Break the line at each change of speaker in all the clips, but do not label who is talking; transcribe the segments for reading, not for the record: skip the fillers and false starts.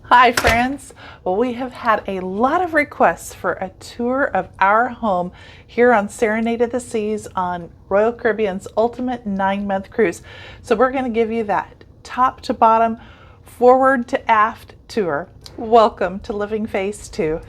Hi friends! Well, we have had a lot of requests for a tour of our home here on Serenade of the Seas on Royal Caribbean's ultimate 9-month cruise. So we're going to give you that top to bottom, forward to aft tour. Welcome to Living Phase 2.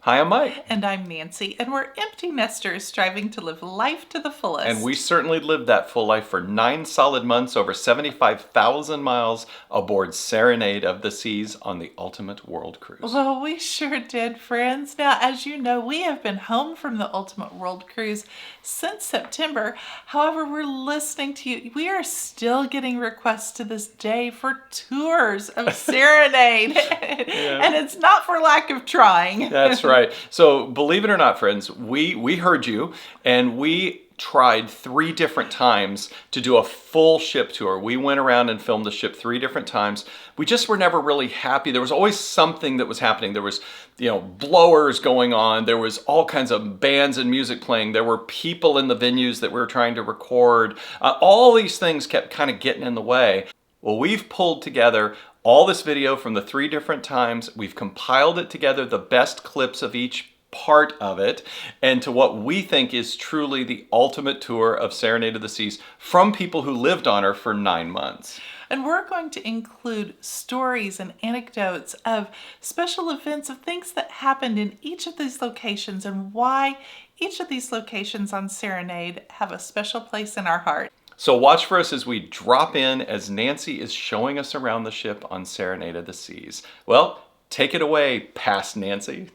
Hi, I'm Mike.
And I'm Nancy, and we're empty nesters striving to live life to the fullest.
And we certainly lived that full life for 9 solid months, over 75,000 miles aboard Serenade of the Seas on the Ultimate World Cruise.
Well, we sure did, friends. Now, as you know, we have been home from the Ultimate World Cruise since September. However, we're listening to you. We are still getting requests to this day for tours of Serenade.
Yeah.
And it's not for lack of trying.
That's right. So believe it or not, friends, we heard you, and we tried 3 different times to do a full ship tour. We went around and filmed the ship 3 different times. We just were never really happy. There was always something that was happening. There was, blowers going on. There was all kinds of bands and music playing. There were people in the venues that we were trying to record. All these things kept kind of getting in the way. Well, we've pulled together all this video from the 3 different times. We've compiled it together, the best clips of each part of it, and to what we think is truly the ultimate tour of Serenade of the Seas from people who lived on her for 9 months.
And we're going to include stories and anecdotes of special events, of things that happened in each of these locations and why each of these locations on Serenade have a special place in our heart.
So watch for us as we drop in as Nancy is showing us around the ship on Serenade of the Seas. Well, take it away, past Nancy.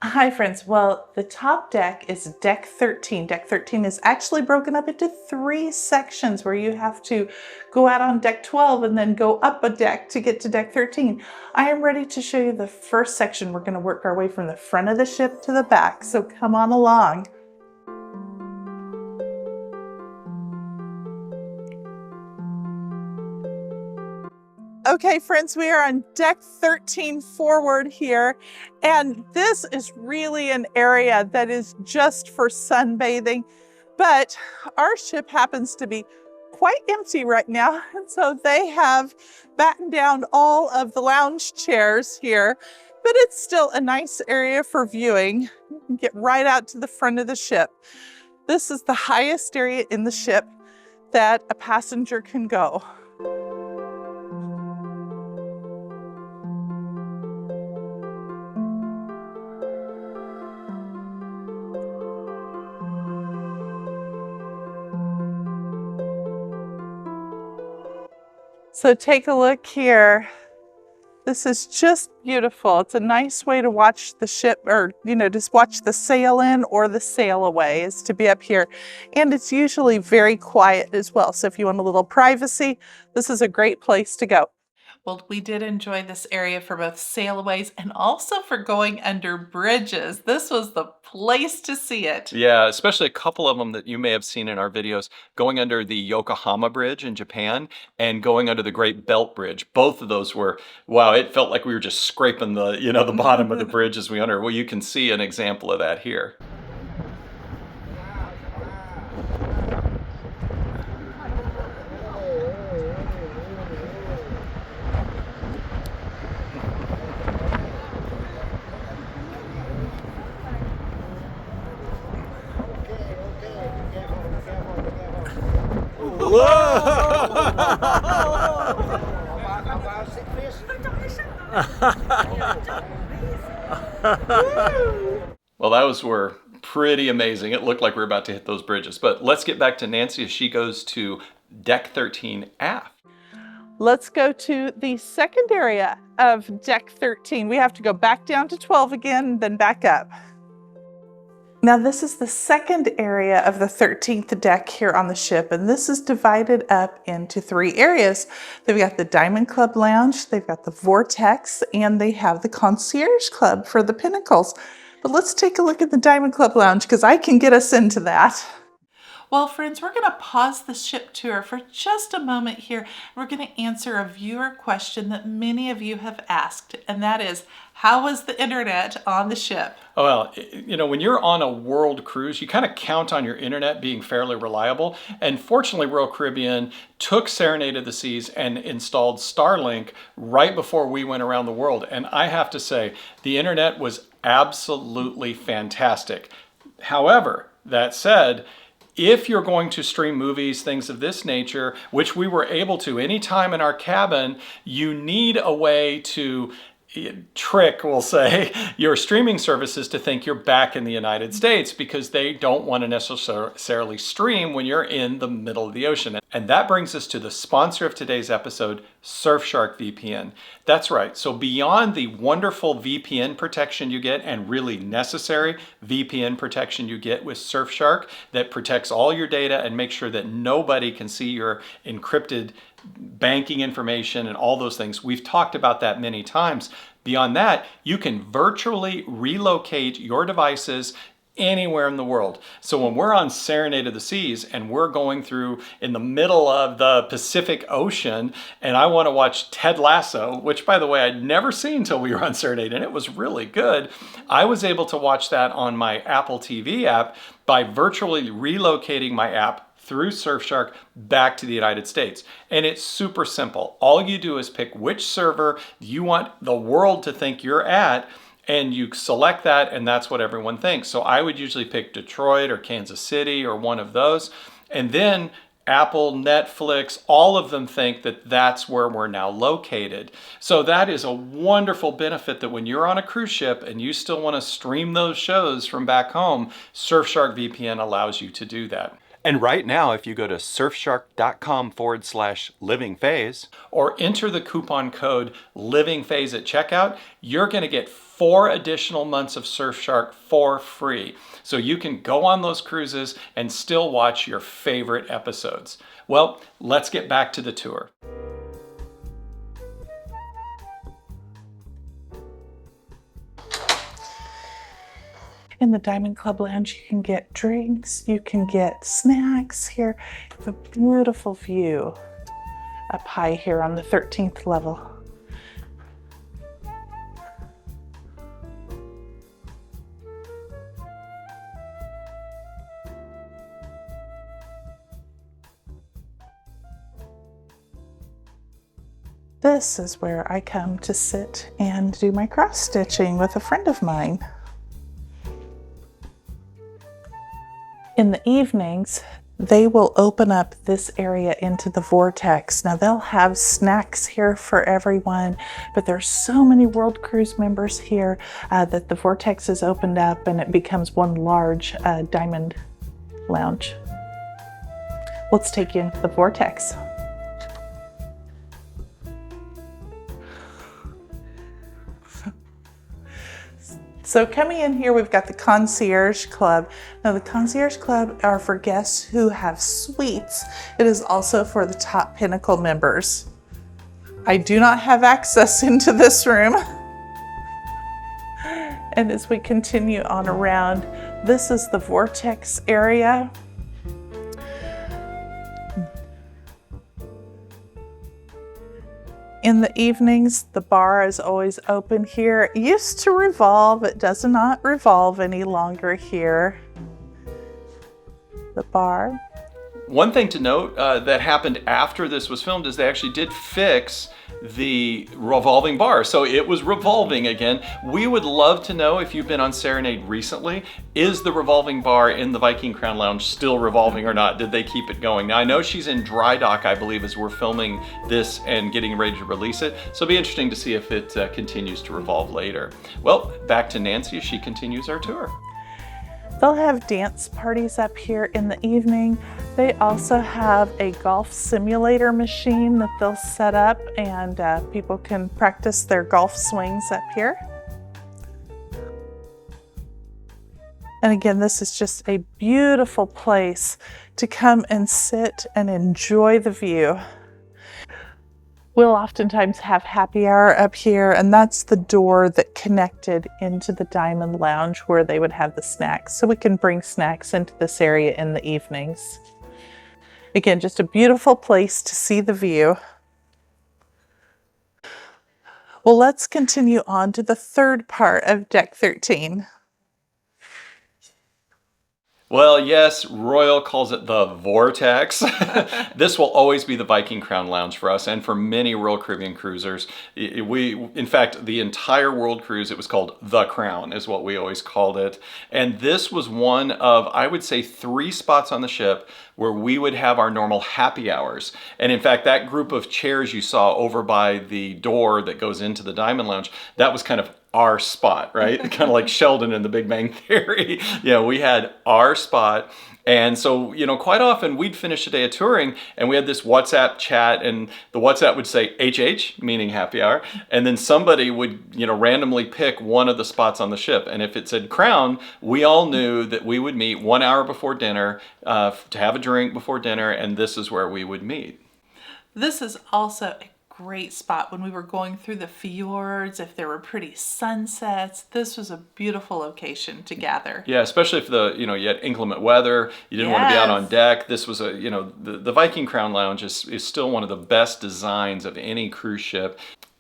Hi friends. Well, the top deck is deck 13. Deck 13 is actually broken up into 3 sections where you have to go out on deck 12 and then go up a deck to get to deck 13. I am ready to show you the first section. We're going to work our way from the front of the ship to the back, so come on along. Okay, friends, we are on deck 13 forward here, and this is really an area that is just for sunbathing, but our ship happens to be quite empty right now, and so they have battened down all of the lounge chairs here, but it's still a nice area for viewing. You can get right out to the front of the ship. This is the highest area in the ship that a passenger can go. So take a look here. This is just beautiful. It's a nice way to watch the ship, or, just watch the sail in or the sail away, is to be up here. And it's usually very quiet as well. So if you want a little privacy, this is a great place to go. Well, we did enjoy this area for both sailaways and also for going under bridges. This was the place to see it.
Yeah, especially a couple of them that you may have seen in our videos, going under the Yokohama Bridge in Japan and going under the Great Belt Bridge. Both of those were, wow, it felt like we were just scraping the, the bottom of the bridge as we under. Well, you can see an example of that here. Well, those were pretty amazing. It looked like we were about to hit those bridges. But let's get back to Nancy as she goes to deck 13 aft.
Let's go to the second area of deck 13. We have to go back down to 12 again, then back up. Now this is the second area of the 13th deck here on the ship, and this is divided up into 3 areas. They've got the Diamond Club Lounge, they've got the Vortex, and they have the Concierge Club for the Pinnacles. But let's take a look at the Diamond Club Lounge, because I can get us into that. Well, friends, we're going to pause the ship tour for just a moment here. We're going to answer a viewer question that many of you have asked, and that is, how was the internet on the ship?
Well, when you're on a world cruise, you kind of count on your internet being fairly reliable. And fortunately, Royal Caribbean took Serenade of the Seas and installed Starlink right before we went around the world. And I have to say, the internet was absolutely fantastic. However, that said, if you're going to stream movies, things of this nature, which we were able to anytime in our cabin, you need a way to trick, we'll say, your streaming services to think you're back in the United States, because they don't want to necessarily stream when you're in the middle of the ocean. And that brings us to the sponsor of today's episode, Surfshark VPN. That's right. So beyond the wonderful VPN protection you get, and really necessary VPN protection you get with Surfshark that protects all your data and makes sure that nobody can see your encrypted banking information and all those things. We've talked about that many times. Beyond that, you can virtually relocate your devices anywhere in the world. So when we're on Serenade of the Seas and we're going through in the middle of the Pacific Ocean and I want to watch Ted Lasso, which by the way, I'd never seen until we were on Serenade and it was really good, I was able to watch that on my Apple TV app by virtually relocating my app through Surfshark back to the United States. And it's super simple. All you do is pick which server you want the world to think you're at, and you select that, and that's what everyone thinks. So I would usually pick Detroit or Kansas City or one of those. And then Apple, Netflix, all of them think that that's where we're now located. So that is a wonderful benefit, that when you're on a cruise ship and you still want to stream those shows from back home, Surfshark VPN allows you to do that. And right now, if you go to surfshark.com/livingphase or enter the coupon code livingphase at checkout, you're going to get 4 additional months of Surfshark for free. So you can go on those cruises and still watch your favorite episodes. Well, let's get back to the tour.
In the Diamond Club Lounge, you can get drinks, you can get snacks here. You have a beautiful view up high here on the 13th level. This is where I come to sit and do my cross stitching with a friend of mine. In the evenings, they will open up this area into the Vortex. Now they'll have snacks here for everyone, but there's so many World Cruise members here that the Vortex is opened up and it becomes one large Diamond Lounge. Let's take you into the Vortex. So coming in here, we've got the Concierge Club. Now the Concierge Club are for guests who have suites. It is also for the top Pinnacle members. I do not have access into this room. And as we continue on around, this is the Vortex area. In the evenings, the bar is always open here. It used to revolve, it does not revolve any longer here. The bar.
One thing to note that happened after this was filmed is they actually did fix the revolving bar. So it was revolving again. We would love to know if you've been on Serenade recently, is the revolving bar in the Viking Crown Lounge still revolving or not? Did they keep it going? Now I know she's in dry dock, I believe, as we're filming this and getting ready to release it. So it'll be interesting to see if it continues to revolve later. Well, back to Nancy as she continues our tour.
They'll have dance parties up here in the evening. They also have a golf simulator machine that they'll set up, and people can practice their golf swings up here. And again, this is just a beautiful place to come and sit and enjoy the view. We'll oftentimes have happy hour up here, and that's the door that connected into the Diamond Lounge where they would have the snacks. So we can bring snacks into this area in the evenings. Again, just a beautiful place to see the view. Well, let's continue on to the third part of Deck 13.
Well, yes, Royal calls it the Vortex. This will always be the Viking Crown Lounge for us and for many Royal Caribbean cruisers. In fact, the entire world cruise, it was called the Crown is what we always called it. And this was one of, I would say, 3 spots on the ship where we would have our normal happy hours. And in fact, that group of chairs you saw over by the door that goes into the Diamond Lounge, that was kind of our spot, right? Kind of like Sheldon in The Big Bang Theory. We had our spot. And so, quite often we'd finish a day of touring and we had this WhatsApp chat, and the WhatsApp would say HH, meaning happy hour. And then somebody would, randomly pick one of the spots on the ship. And if it said Crown, we all knew that we would meet 1 hour before dinner to have a drink before dinner. And this is where we would meet.
This is also a great spot when we were going through the fjords. If there were pretty sunsets, this was a beautiful location to gather.
Yeah, especially if you had inclement weather, you didn't want to be out on deck. This was the Viking Crown Lounge is still one of the best designs of any cruise ship.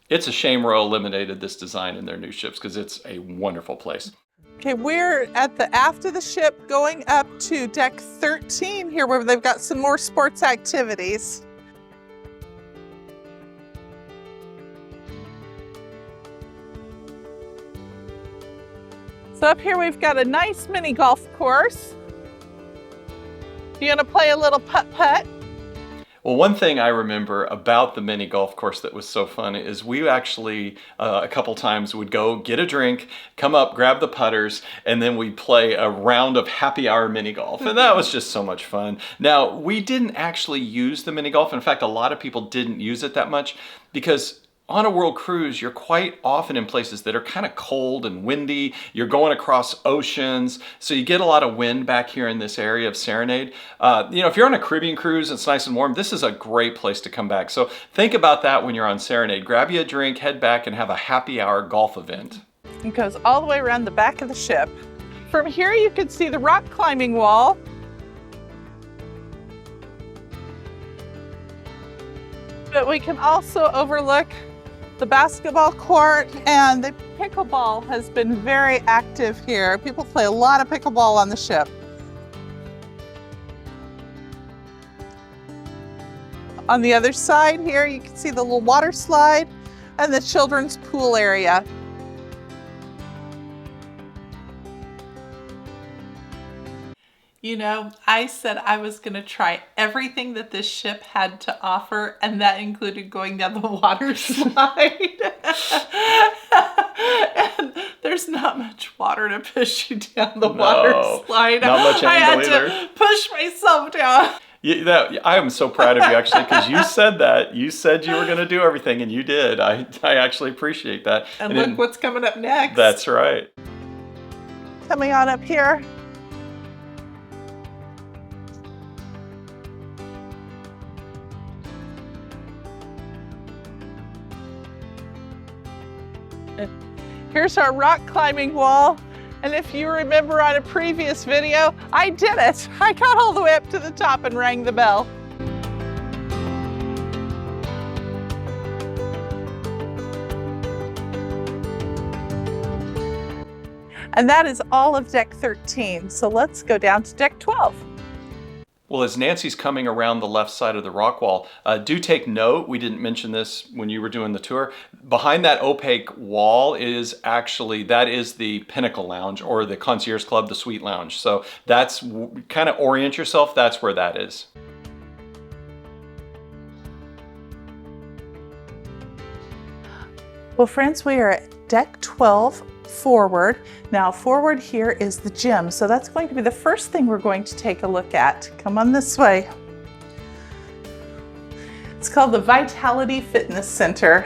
It's a shame Royal eliminated this design in their new ships because it's a wonderful place.
Okay, we're at the aft of the ship going up to Deck 13 here where they've got some more sports activities. So up here we've got a nice mini golf course. You gonna play a little putt-putt?
Well, one thing I remember about the mini golf course that was so fun is we actually a couple times would go get a drink, come up, grab the putters, and then we'd play a round of happy hour mini golf. And that was just so much fun. Now, we didn't actually use the mini golf. In fact, a lot of people didn't use it that much because on a world cruise, you're quite often in places that are kind of cold and windy. You're going across oceans, so you get a lot of wind back here in this area of Serenade. If you're on a Caribbean cruise, it's nice and warm. This is a great place to come back. So think about that when you're on Serenade. Grab you a drink, head back, and have a happy hour golf event.
It goes all the way around the back of the ship. From here, you can see the rock climbing wall. But we can also overlook the basketball court, and the pickleball has been very active here. People play a lot of pickleball on the ship. On the other side here, you can see the little water slide and the children's pool area.
I said I was going to try everything that this ship had to offer, and that included going down the water slide. And there's not much water to push you down the water slide.
Not much angle either.
I had to push myself down.
I am so proud of you, actually, because you said that. You said you were going to do everything, and you did. I actually appreciate that.
And look what's coming up next.
That's right.
Coming on up here. Here's our rock climbing wall. And if you remember on a previous video, I did it. I got all the way up to the top and rang the bell. And that is all of Deck 13. So let's go down to Deck 12.
Well, as Nancy's coming around the left side of the rock wall, do take note, we didn't mention this when you were doing the tour, behind that opaque wall is the Pinnacle Lounge, or the Concierge Club, the Suite Lounge. So that's, kind of orient yourself, that's where that is.
Well, friends, we are at Deck 12. Forward. Now forward here is the gym, so that's going to be the first thing we're going to take a look at. Come on this way. It's called the Vitality Fitness Center,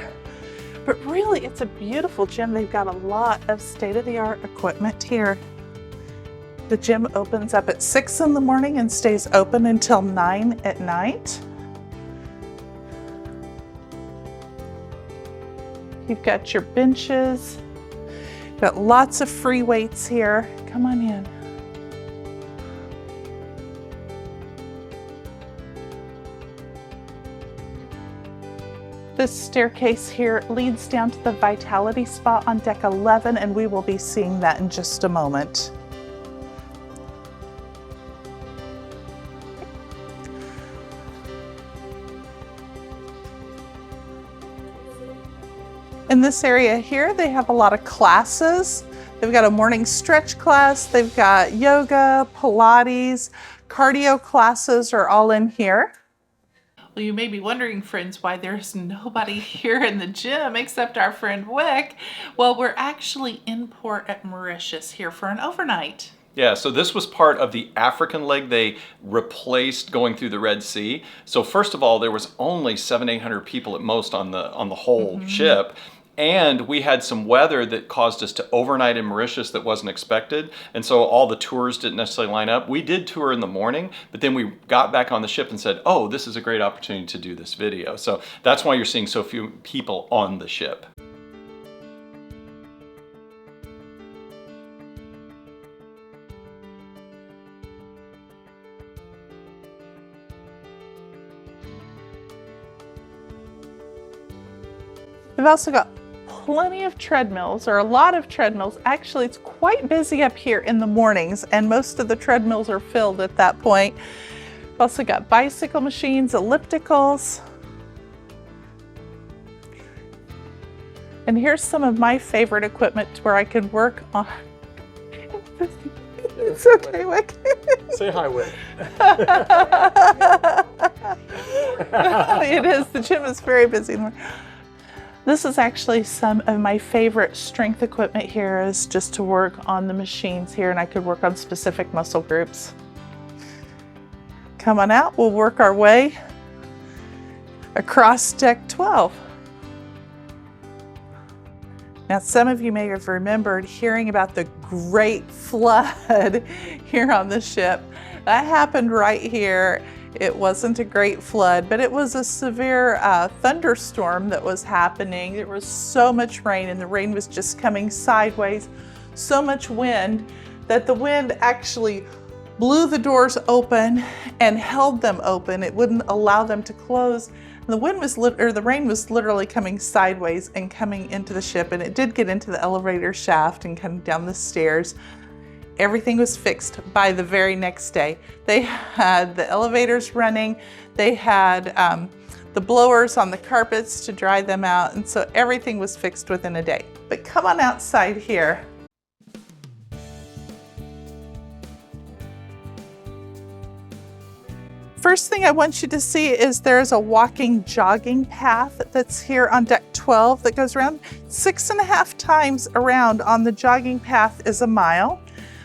but really it's a beautiful gym. They've got a lot of state-of-the-art equipment here. The gym opens up at 6 in the morning and stays open until 9 at night. You've got your benches. Got lots of free weights here. Come on in. This staircase here leads down to the Vitality spot on deck 11, and we will be seeing that in just a moment. In this area here, they have a lot of classes. They've got a morning stretch class, they've got yoga, Pilates, cardio classes are all in here.
Well, you may be wondering, friends, why there's nobody here in the gym except our friend Wick. Well, we're actually in port at Mauritius here for an overnight.
Yeah, so this was part of the African leg they replaced going through the Red Sea. So first of all, there was only 700-800 people at most on the whole ship. And we had some weather that caused us to overnight in Mauritius that wasn't expected. And so all the tours didn't necessarily line up. We did tour in the morning, but then we got back on the ship and said, oh, this is a great opportunity to do this video. So that's why you're seeing so few people on the ship.
We've also got plenty of treadmills, or a lot of treadmills. Actually, it's quite busy up here in the mornings, and most of the treadmills are filled at that point. We've also got bicycle machines, ellipticals. And here's some of my favorite equipment where I can work on. It's okay, Wick.
Say hi, Wick.
It is. The gym is very busy. This is actually some of my favorite strength equipment here, is just to work on the machines here, and I could work on specific muscle groups. Come on out, we'll work our way across deck 12. Now, some of you may have remembered hearing about the great flood here on the ship. That happened right here. It wasn't a great flood, but it was a severe thunderstorm that was happening. There was so much rain, and the rain was just coming sideways. So much wind that the wind actually blew the doors open and held them open. It wouldn't allow them to close. And the rain was literally coming sideways and coming into the ship, and it did get into the elevator shaft and come down the stairs. Everything was fixed by the very next day. They had the elevators running, they had the blowers on the carpets to dry them out, and so everything was fixed within a day. But come on outside here. First thing I want you to see is there's a walking jogging path that's here on deck 12 that goes around 6.5 times around on the jogging path is a mile.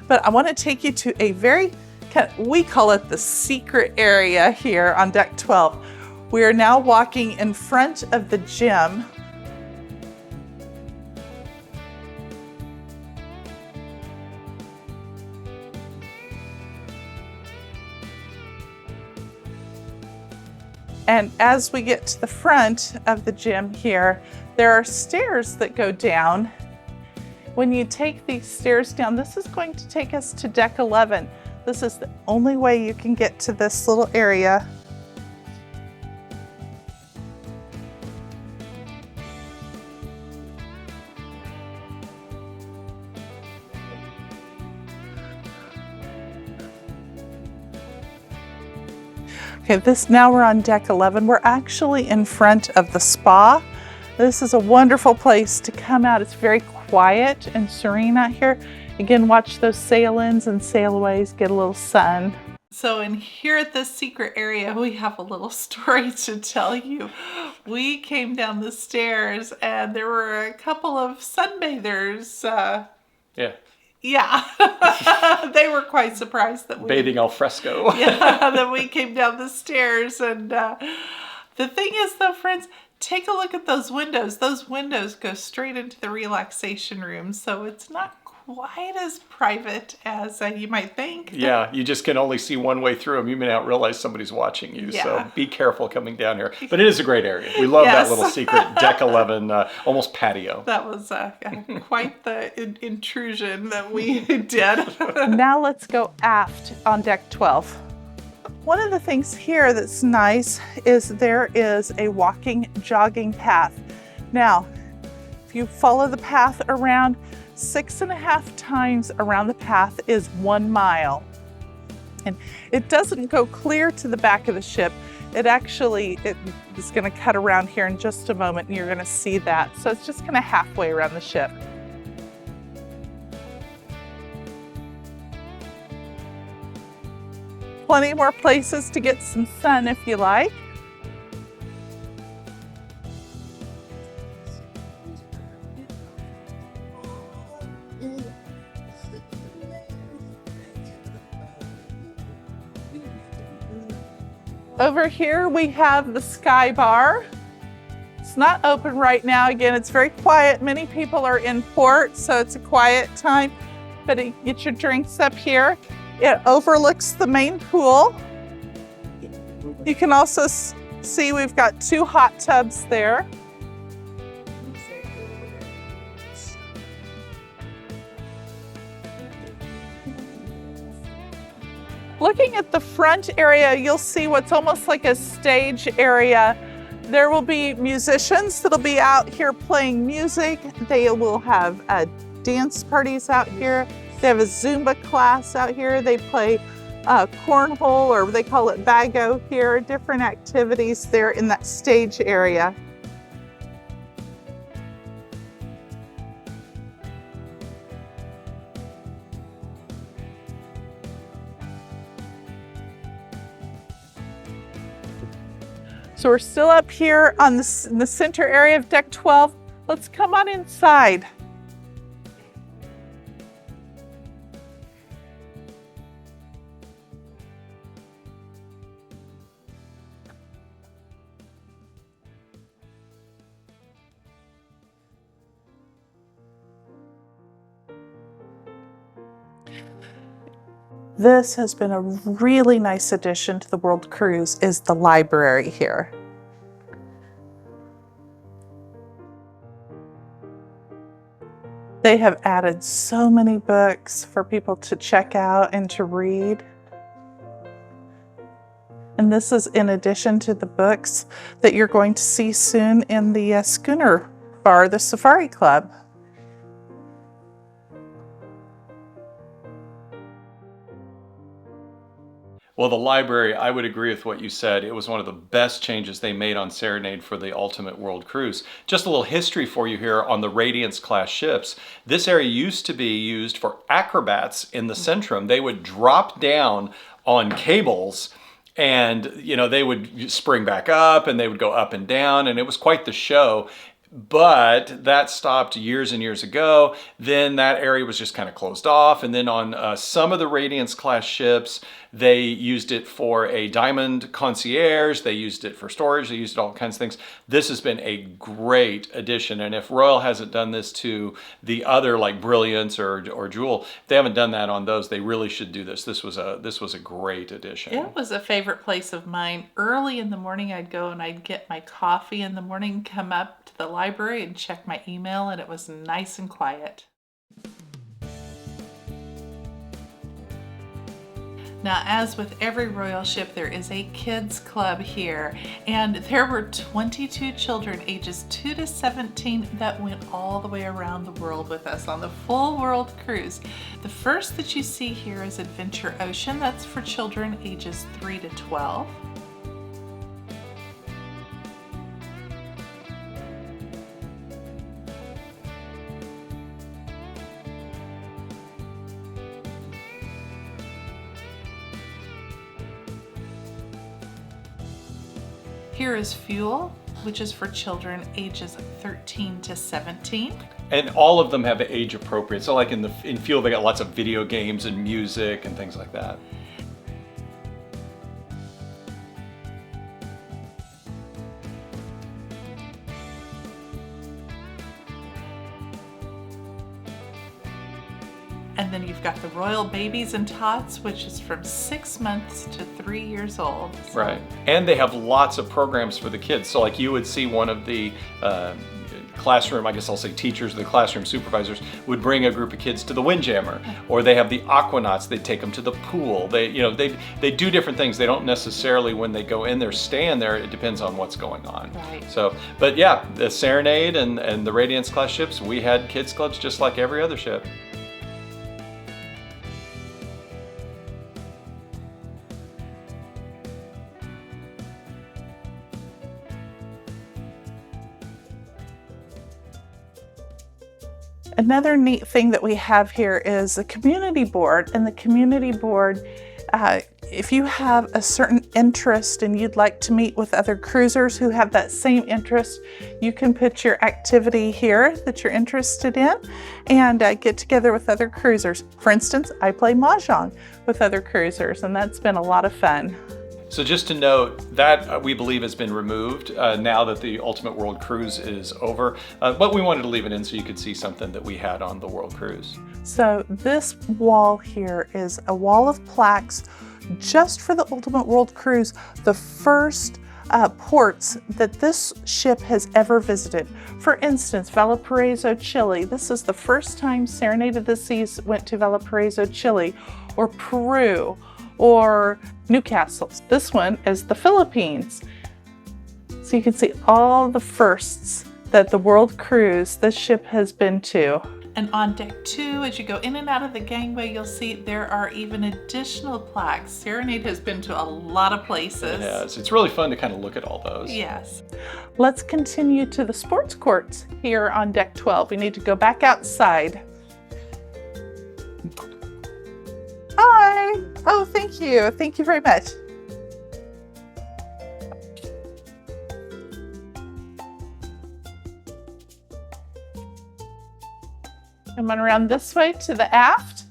But I want to take you to a very, we call it the secret area here on deck 12. We are now walking in front of the gym. And as we get to the front of the gym here, there are stairs that go down. When you take these stairs down, this is going to take us to deck 11. This is the only way you can get to this little area. Okay, now we're on deck 11. We're actually in front of the spa. This is a wonderful place to come out. It's very quiet and serene out here. Again, watch those sail-ins and sail-aways, get a little sun.
So in here at this secret area, we have a little story to tell you. We came down the stairs and there were a couple of sunbathers. Yeah. They were quite surprised that we...
Bathing al fresco.
Yeah, that we came down the stairs. And the thing is though, friends, take a look at those windows. Those windows go straight into the relaxation room. So it's not quite as private as you might think.
Yeah, you just can only see one way through them. You may not realize somebody's watching you,
Yeah.
so be careful coming down here. But it is a great area. We love that
Yes.
little secret deck 11, almost patio.
That was quite the intrusion that we did.
Now let's go aft on deck 12. One of the things here that's nice is there is a walking, jogging path. Now, if you follow the path around, 6.5 times around the path is 1 mile. And it doesn't go clear to the back of the ship. It is going to cut around here in just a moment and you're going to see that. So it's just kind of halfway around the ship. Plenty more places to get some sun if you like. Over here we have the Sky Bar. It's not open right now. Again, it's very quiet. Many people are in port, so it's a quiet time. But get your drinks up here. It overlooks the main pool. You can also see we've got 2 hot tubs there. Looking at the front area, you'll see what's almost like a stage area. There will be musicians that'll be out here playing music. They will have dance parties out here. They have a Zumba class out here. They play cornhole, or they call it bago here, different activities there in that stage area. So we're still up here on in the center area of deck 12. Let's come on inside. This has been a really nice addition to the World Cruise, is the library here. They have added so many books for people to check out and to read. And this is in addition to the books that you're going to see soon in the Schooner Bar, the Safari Club.
Well, the library, I would agree with what you said. It was one of the best changes they made on Serenade for the Ultimate World Cruise. Just a little history for you here on the Radiance class ships. This area used to be used for acrobats in the Centrum. They would drop down on cables and, you know, they would spring back up and they would go up and down, and it was quite the show. But that stopped years and years ago. Then that area was just kind of closed off. And then on some of the Radiance class ships, they used it for a diamond concierge. They used it for storage. They used it all kinds of things. This has been a great addition. And if Royal hasn't done this to the other, like Brilliance or Jewel, if they haven't done that on those, they really should do this. This was a great addition.
It was a favorite place of mine. Early in the morning, I'd go and I'd get my coffee in the morning, come up to the library and check my email, and it was nice and quiet. Now, as with every royal ship, there is a kids club here, and there were 22 children ages 2 to 17 that went all the way around the world with us on the full world cruise. The first that you see here is Adventure Ocean. That's for children ages 3 to 12. Here is Fuel, which is for children ages 13 to 17.
And all of them have age appropriate. So like in Fuel, they got lots of video games and music and things like that.
And then you've got the Royal Babies and Tots, which is from 6 months to 3 years old. So.
Right. And they have lots of programs for the kids. So like you would see one of the classroom, I guess I'll say teachers, the classroom supervisors would bring a group of kids to the Windjammer, or they have the Aquanauts, they'd take them to the pool. They do different things. They don't necessarily, when they go in there, stand there. It depends on what's going on.
Right.
So, but yeah, the Serenade and the Radiance class ships, we had kids clubs just like every other ship.
Another neat thing that we have here is the community board. And the community board, if you have a certain interest and you'd like to meet with other cruisers who have that same interest, you can put your activity here that you're interested in and get together with other cruisers. For instance, I play Mahjong with other cruisers, and that's been a lot of fun.
So just to note, that we believe has been removed now that the Ultimate World Cruise is over, but we wanted to leave it in so you could see something that we had on the World Cruise.
So this wall here is a wall of plaques just for the Ultimate World Cruise, the first ports that this ship has ever visited. For instance, Valparaiso, Chile. This is the first time Serenade of the Seas went to Valparaiso, Chile, or Peru, or Newcastle. This one is the Philippines. So you can see all the firsts that the World Cruise, this ship has been to.
And on deck 2, as you go in and out of the gangway, you'll see there are even additional plaques. Serenade has been to a lot of places.
Yes, it's really fun to kind of look at all those.
Yes.
Let's continue to the sports courts here on deck 12. We need to go back outside. Hi. Oh, thank you. Thank you very much. Come on around this way to the aft.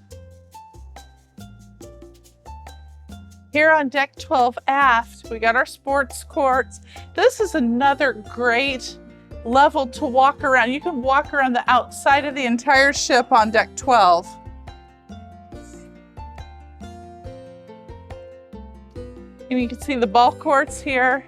Here on deck 12 aft, we got our sports courts. This is another great level to walk around. You can walk around the outside of the entire ship on deck 12. And you can see the ball courts here.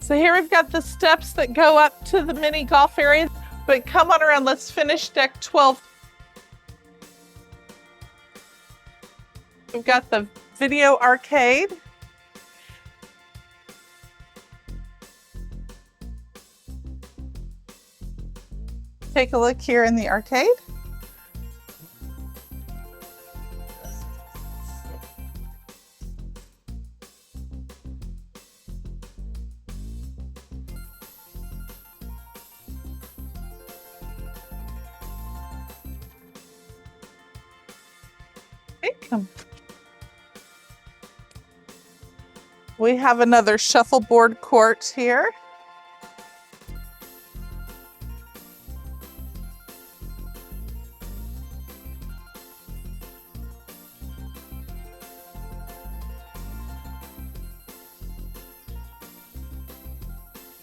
So here we've got the steps that go up to the mini golf area. But come on around, let's finish deck 12. We've got the video arcade. Take a look here in the arcade. We have another shuffleboard court here.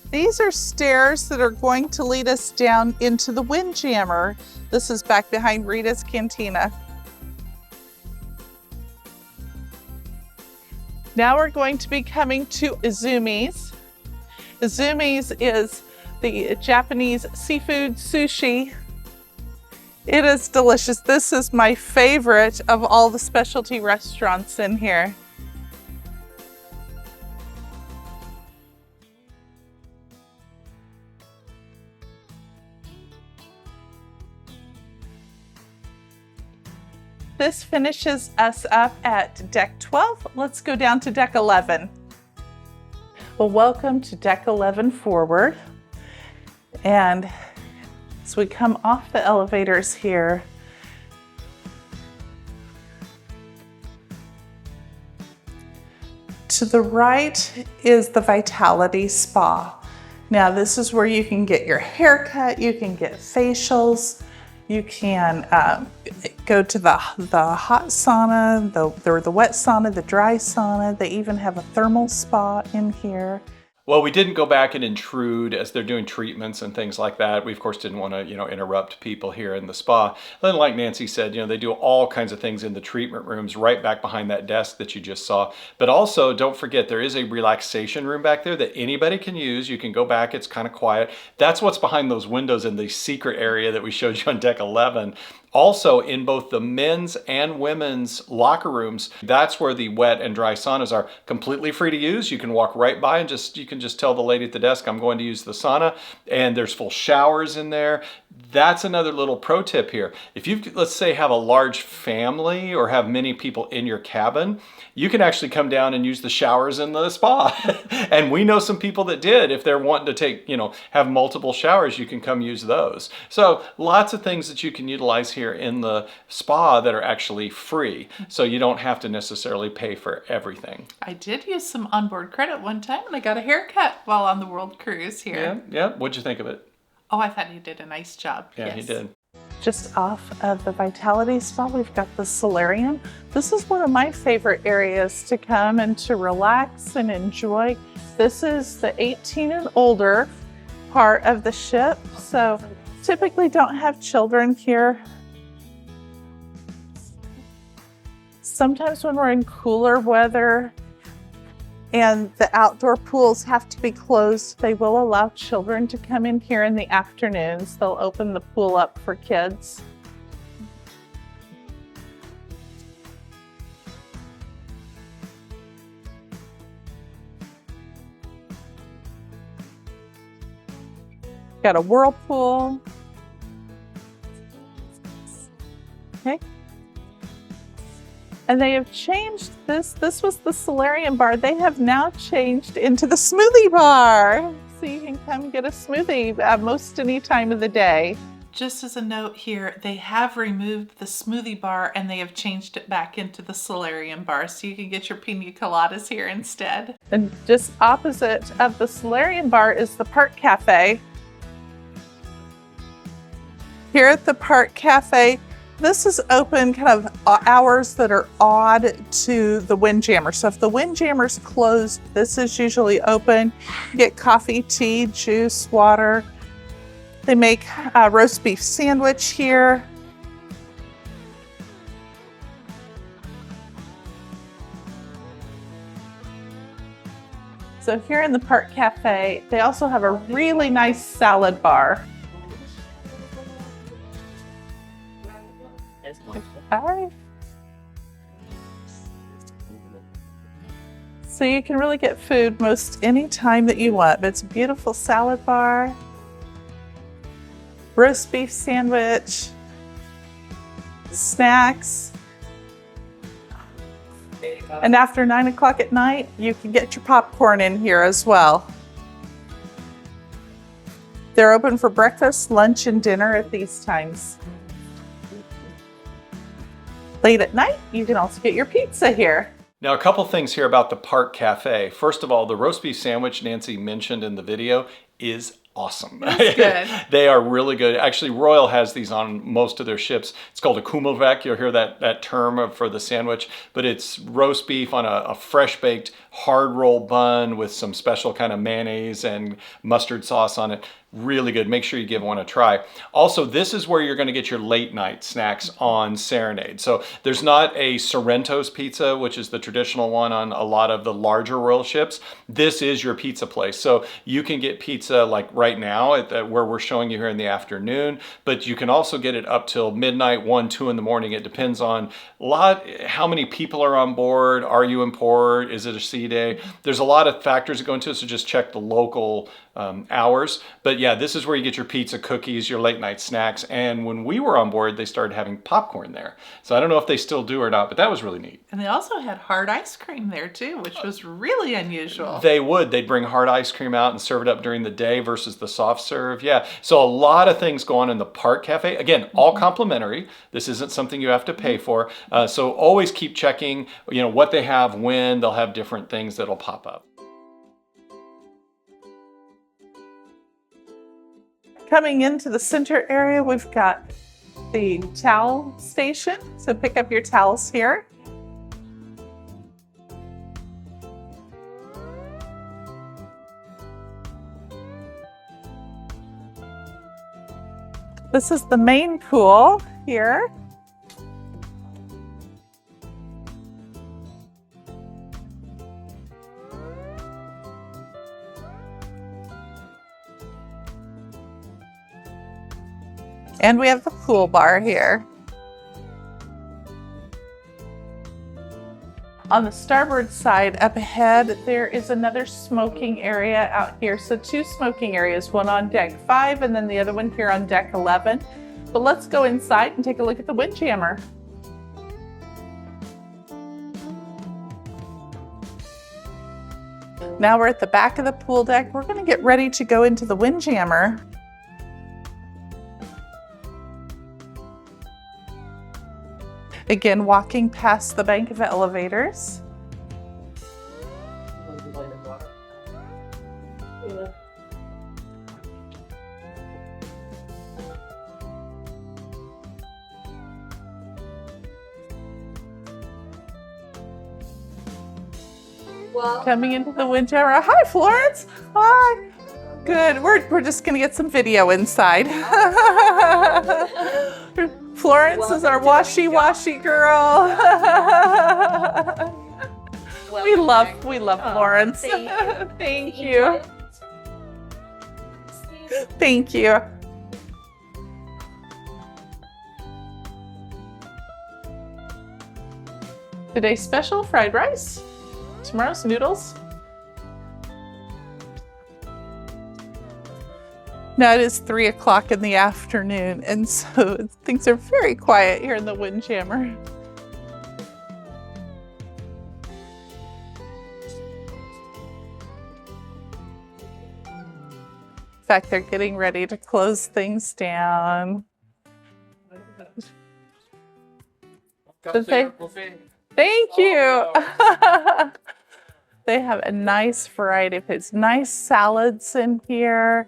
These are stairs that are going to lead us down into the Windjammer. This is back behind Rita's Cantina. Now we're going to be coming to Izumi's. Izumi's is the Japanese seafood sushi. It is delicious. This is my favorite of all the specialty restaurants in here. This finishes us up at deck 12. Let's go down to deck 11. Well, welcome to deck 11 forward. And as we come off the elevators here, to the right is the Vitality Spa. Now this is where you can get your hair cut, you can get facials, you can go to the hot sauna, the wet sauna, the dry sauna. They even have a thermal spa in here.
Well, we didn't go back and intrude as they're doing treatments and things like that. We, of course, didn't want to, interrupt people here in the spa. Then, like Nancy said, they do all kinds of things in the treatment rooms right back behind that desk that you just saw. But also, don't forget, there is a relaxation room back there that anybody can use. You can go back. It's kind of quiet. That's what's behind those windows in the secret area that we showed you on deck 11. Also, in both the men's and women's locker rooms, that's where the wet and dry saunas are completely free to use. You can walk right by and you can just tell the lady at the desk, I'm going to use the sauna, and there's full showers in there. That's another little pro tip here. If you, let's say, have a large family or have many people in your cabin, you can actually come down and use the showers in the spa. And we know some people that did. If they're wanting to take, have multiple showers, you can come use those. So lots of things that you can utilize here in the spa that are actually free. So you don't have to necessarily pay for everything.
I did use some onboard credit one time and I got a haircut while on the world cruise here.
Yeah. What'd you think of it?
Oh, I thought you did a nice job.
Yeah,
yes.
He did.
Just off of the Vitality Spa, we've got the solarium. This is one of my favorite areas to come and to relax and enjoy. This is the 18 and older part of the ship. So typically don't have children here. Sometimes when we're in cooler weather and the outdoor pools have to be closed, they will allow children to come in here in the afternoons. They'll open the pool up for kids. Got a whirlpool. Okay. And they have changed this. This was the solarium bar. They have now changed into the smoothie bar. So you can come get a smoothie most any time of the day.
Just as a note here, they have removed the smoothie bar and they have changed it back into the solarium bar. So you can get your pina coladas here instead.
And just opposite of the solarium bar is the Park Cafe. Here at the Park Cafe, this is open kind of hours that are odd to the Windjammer. So if the Windjammer's closed, this is usually open. You get coffee, tea, juice, water. They make a roast beef sandwich here. So here in the Park Cafe, they also have a really nice salad bar. All right. So you can really get food most any time that you want. But it's a beautiful salad bar, roast beef sandwich, snacks. And after 9 o'clock at night, you can get your popcorn in here as well. They're open for breakfast, lunch, and dinner at these times. Late at night, you can also get your pizza here.
Now, a couple things here about the Park Cafe. First of all, the roast beef sandwich Nancy mentioned in the video is awesome.
That's good.
They are really good. Actually, Royal has these on most of their ships. It's called a kummelveck. You'll hear that term for the sandwich, but it's roast beef on a fresh baked hard roll bun with some special kind of mayonnaise and mustard sauce on it. Really good. Make sure you give one a try. Also, this is where you're going to get your late night snacks on Serenade. So there's not a Sorrento's pizza, which is the traditional one on a lot of the larger Royal ships. This is your pizza place. So you can get pizza like right now at where we're showing you here in the afternoon, but you can also get it up till midnight, 1, 2 in the morning. It depends on how many people are on board. Are you in port? Is it a sea day? There's a lot of factors that go into it, so just check the local hours. But yeah, this is where you get your pizza, cookies, your late night snacks. And when we were on board, they started having popcorn there. So I don't know if they still do or not, but that was really neat.
And they also had hard ice cream there too, which was really unusual.
They'd bring hard ice cream out and serve it up during the day versus the soft serve. Yeah, so a lot of things go on in the Park Cafe. Again, all complimentary. This isn't something you have to pay for. So always keep checking, what they have, when they'll have different things that'll pop up.
Coming into the center area, we've got the towel station. So pick up your towels here. This is the main pool here. And we have the pool bar here. On the starboard side up ahead, there is another smoking area out here. So 2 smoking areas, one on deck 5 and then the other one here on deck 11. But let's go inside and take a look at the windjammer. Now we're at the back of the pool deck. We're going to get ready to go into the windjammer. Again, walking past the bank of elevators. Coming into the windjammer. Hi, Florence. Hi. Good. We're just gonna get some video inside. Florence is our washy girl. we love Florence. Thank you. Thank you. Today's special fried rice. Tomorrow's noodles. Now it is 3 o'clock in the afternoon, and so things are very quiet here in the windjammer. In fact, they're getting ready to close things down. Thank you. They have a nice variety of foods, nice salads in here.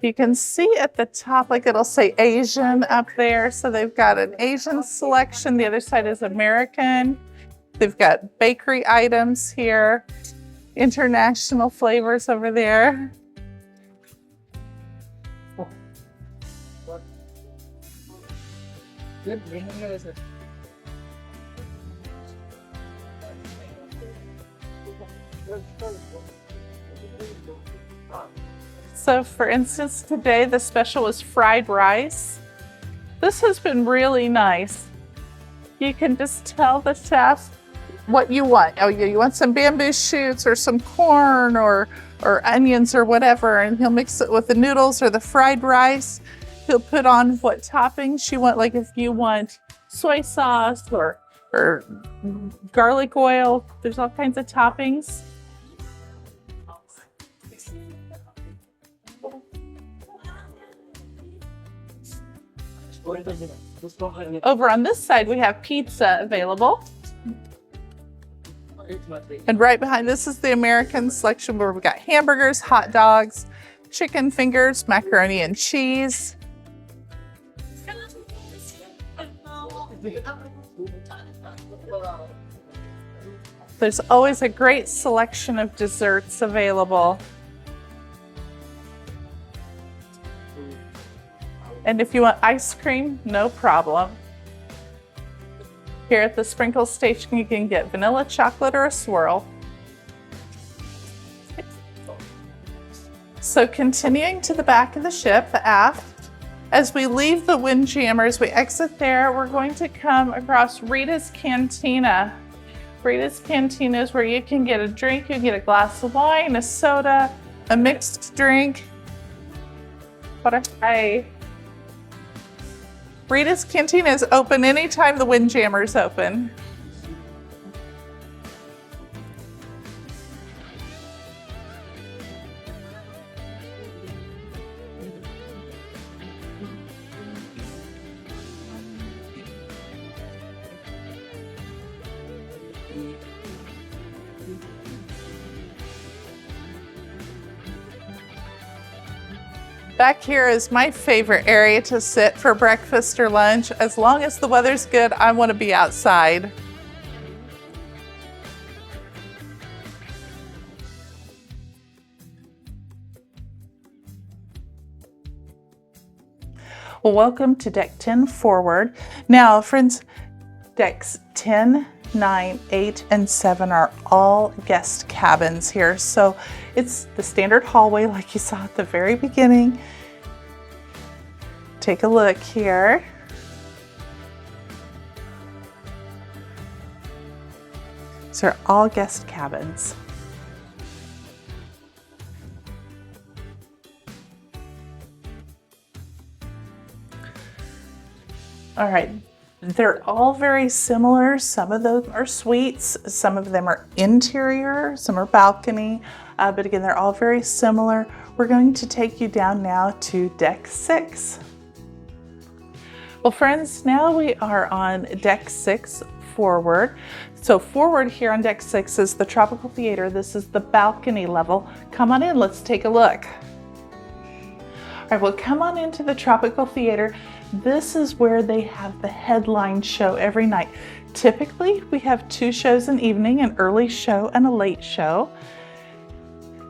You can see at the top, like it'll say Asian up there. So they've got an Asian selection. The other side is American. They've got bakery items here, international flavors over there. So for instance, today the special was fried rice. This has been really nice. You can just tell the chef what you want. Oh, you want some bamboo shoots or some corn or onions or whatever, and he'll mix it with the noodles or the fried rice. He'll put on what toppings you want, like if you want soy sauce or garlic oil, there's all kinds of toppings. Over on this side, we have pizza available. And right behind this is the American selection where we've got hamburgers, hot dogs, chicken fingers, macaroni and cheese. There's always a great selection of desserts available. And if you want ice cream, no problem. Here at the sprinkle station, you can get vanilla, chocolate, or a swirl. So continuing to the back of the ship, aft, as we leave the windjammers, we exit there, we're going to come across Rita's Cantina. Rita's Cantina is where you can get a drink, you can get a glass of wine, a soda, a mixed drink. Rita's Cantina is open anytime the windjammer is open. Back here is my favorite area to sit for breakfast or lunch. As long as the weather's good, I want to be outside. Well, welcome to deck 10 forward. Now, friends, decks 10, 9, 8, and 7 are all guest cabins here. So it's the standard hallway like you saw at the very beginning. Take a look here. These are all guest cabins. All right, they're all very similar. Some of them are suites, some of them are interior, some are balcony, but again, they're all very similar. We're going to take you down now to deck 6. Well, friends, now we are on deck 6 forward. So forward here on deck 6 is the Tropical Theater. This is the balcony level. Come on in, let's take a look. All right, well, come on into the Tropical Theater. This is where they have the headline show every night. Typically, we have 2 shows an evening, an early show and a late show.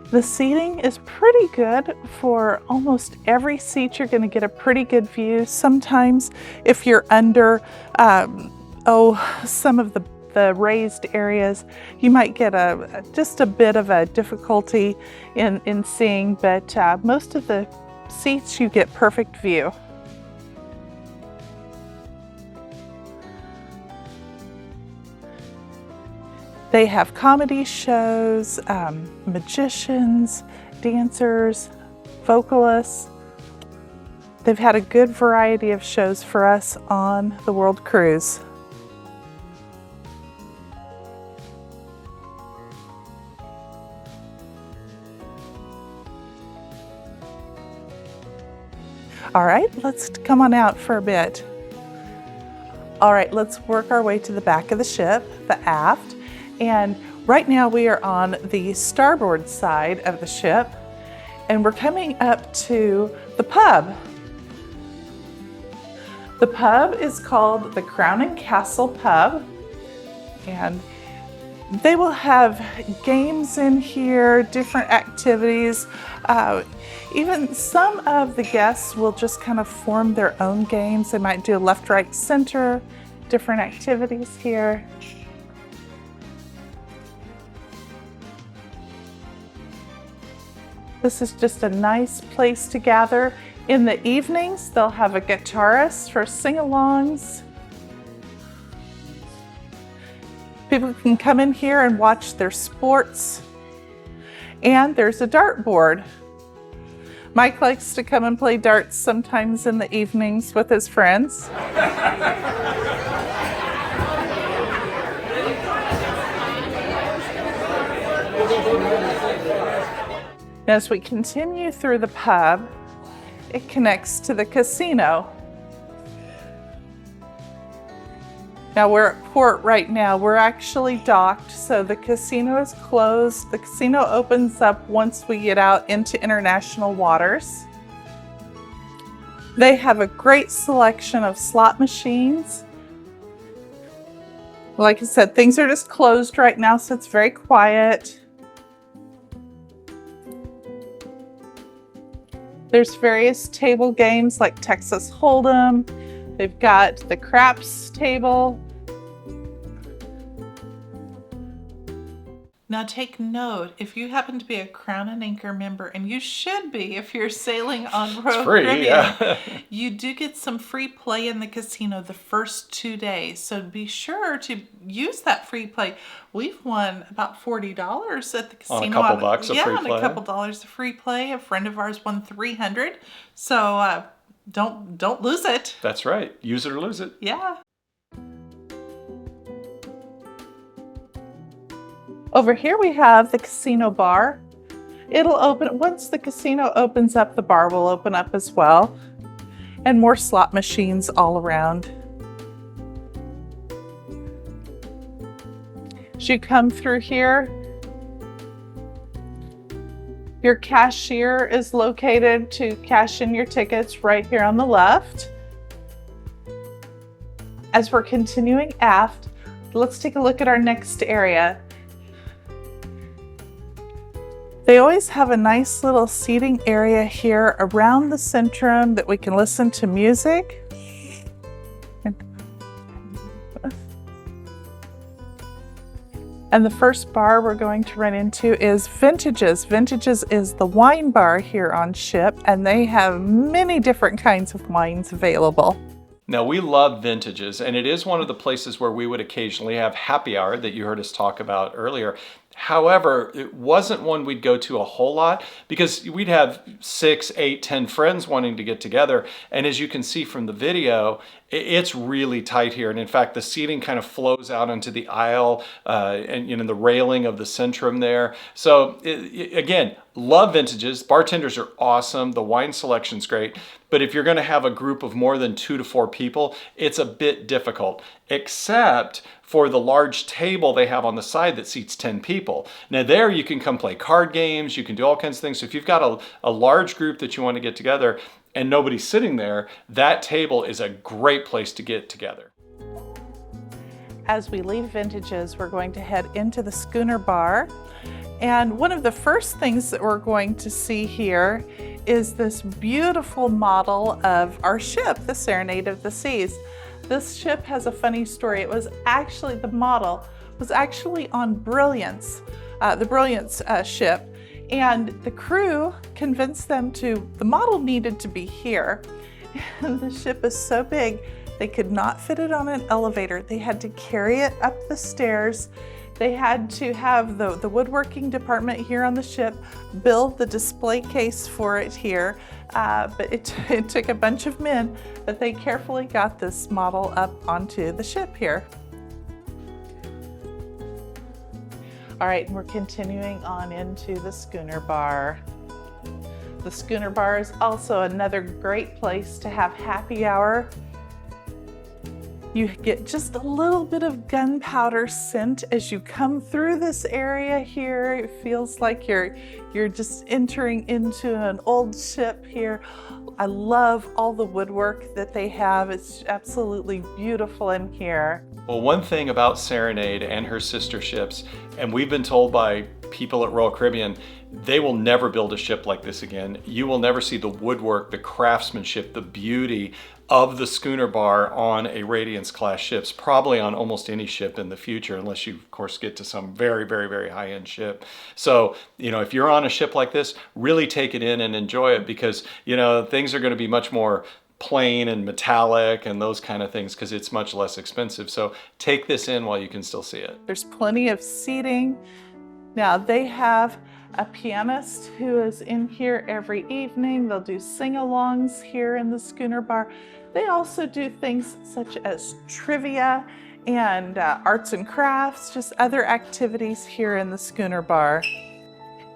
The seating is pretty good for almost every seat. You're going to get a pretty good view. Sometimes if you're under, some of the raised areas, you might get just a bit of a difficulty in seeing, but most of the seats you get perfect view. They have comedy shows, magicians, dancers, vocalists. They've had a good variety of shows for us on the World Cruise. All right, let's come on out for a bit. All right, let's work our way to the back of the ship, the aft. And right now we are on the starboard side of the ship, and we're coming up to the pub. The pub is called the Crown and Castle Pub, and they will have games in here, different activities. Even some of the guests will just kind of form their own games. They might do left, right, center, different activities here. This is just a nice place to gather. In the evenings, they'll have a guitarist for sing-alongs. People can come in here and watch their sports. And there's a dartboard. Mike likes to come and play darts sometimes in the evenings with his friends. As we continue through the pub, it connects to the casino. Now we're at port right now. We're actually docked, so the casino is closed. The casino opens up once we get out into international waters. They have a great selection of slot machines. Like I said, things are just closed right now, so it's very quiet. There's various table games like Texas Hold'em. They've got the craps table.
Now take note, if you happen to be a Crown and Anchor member, and you should be if you're sailing on Royal Caribbean,
yeah.
you do get some free play in the casino the first 2 days. So be sure to use that free play. We've won about $40 at the casino.
On a couple bucks of free play.
Yeah, on a couple dollars of free play. A friend of ours won $300. So don't lose it.
That's right. Use it or lose it.
Yeah.
Over here we have the casino bar. It'll open, once the casino opens up, the bar will open up as well. And more slot machines all around. As you come through here, Your cashier is located to cash in your tickets right here on the left. As we're continuing aft, let's take a look at our next area. They always have a nice little seating area here around the centrum that we can listen to music. And the first bar we're going to run into is Vintages. Vintages is the wine bar here on ship, and they have many different kinds of wines available.
Now, we love Vintages, and it is one of the places where we would occasionally have happy hour that you heard us talk about earlier. However, it wasn't one we'd go to a whole lot because we'd have 6, 8, 10 friends wanting to get together. And as you can see from the video, it's really tight here. And in fact, the seating kind of flows out onto the aisle and the railing of the centrum there. So again, love Vintages. Bartenders are awesome. The wine selection's great. But if you're going to have a group of more than 2 to 4 people, it's a bit difficult, except for the large table they have on the side that seats 10 people. Now there you can come play card games, you can do all kinds of things. So if you've got a large group that you want to get together and nobody's sitting there, that table is a great place to get together.
As we leave Vintages, we're going to head into the Schooner Bar. And one of the first things that we're going to see here is this beautiful model of our ship, the Serenade of the Seas. This ship has a funny story. The model was actually on Brilliance, the Brilliance ship, and the crew convinced them the model needed to be here. And the ship is so big, they could not fit it on an elevator. They had to carry it up the stairs. They had to have the woodworking department here on the ship build the display case for it here. But it took a bunch of men, but they carefully got this model up onto the ship here. All right, and we're continuing on into the Schooner Bar. The Schooner Bar is also another great place to have happy hour. You get just a little bit of gunpowder scent as you come through this area here. It feels like you're just entering into an old ship here. I love all the woodwork that they have. It's absolutely beautiful in here.
Well, one thing about Serenade and her sister ships, and we've been told by people at Royal Caribbean, they will never build a ship like this again. You will never see the woodwork, the craftsmanship, the beauty of the Schooner Bar on a Radiance class ships, probably on almost any ship in the future, unless you of course get to some very, very, very high-end ship. So, if you're on a ship like this, really take it in and enjoy it, because, things are going to be much more plain and metallic and those kind of things because it's much less expensive. So take this in while you can still see it.
There's plenty of seating. Now they have a pianist who is in here every evening. They'll do sing-alongs here in the Schooner Bar. They also do things such as trivia and arts and crafts, just other activities here in the Schooner Bar.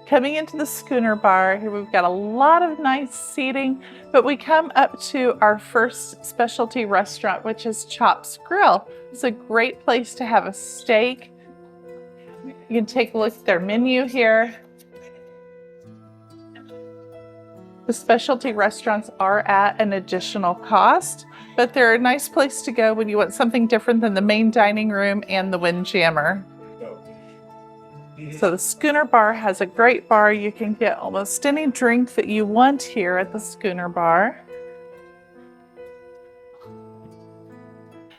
Coming into the Schooner Bar, here we've got a lot of nice seating, but we come up to our first specialty restaurant, which is Chops Grill. It's a great place to have a steak. You can take a look at their menu here. The specialty restaurants are at an additional cost, but they're a nice place to go when you want something different than the main dining room and the Windjammer. So the Schooner Bar has a great bar. You can get almost any drink that you want here at the Schooner Bar.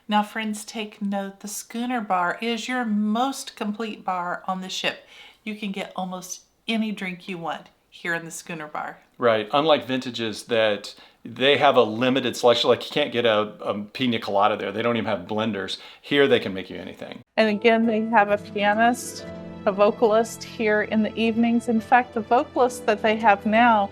Now friends, take note, the Schooner Bar is your most complete bar on the ship. You can get almost any drink you want here in the Schooner Bar.
Right, unlike Vintages that they have a limited selection, like you can't get a pina colada there. They don't even have blenders. Here they can make you anything.
And again, they have a pianist, a vocalist here in the evenings. In fact, the vocalist that they have now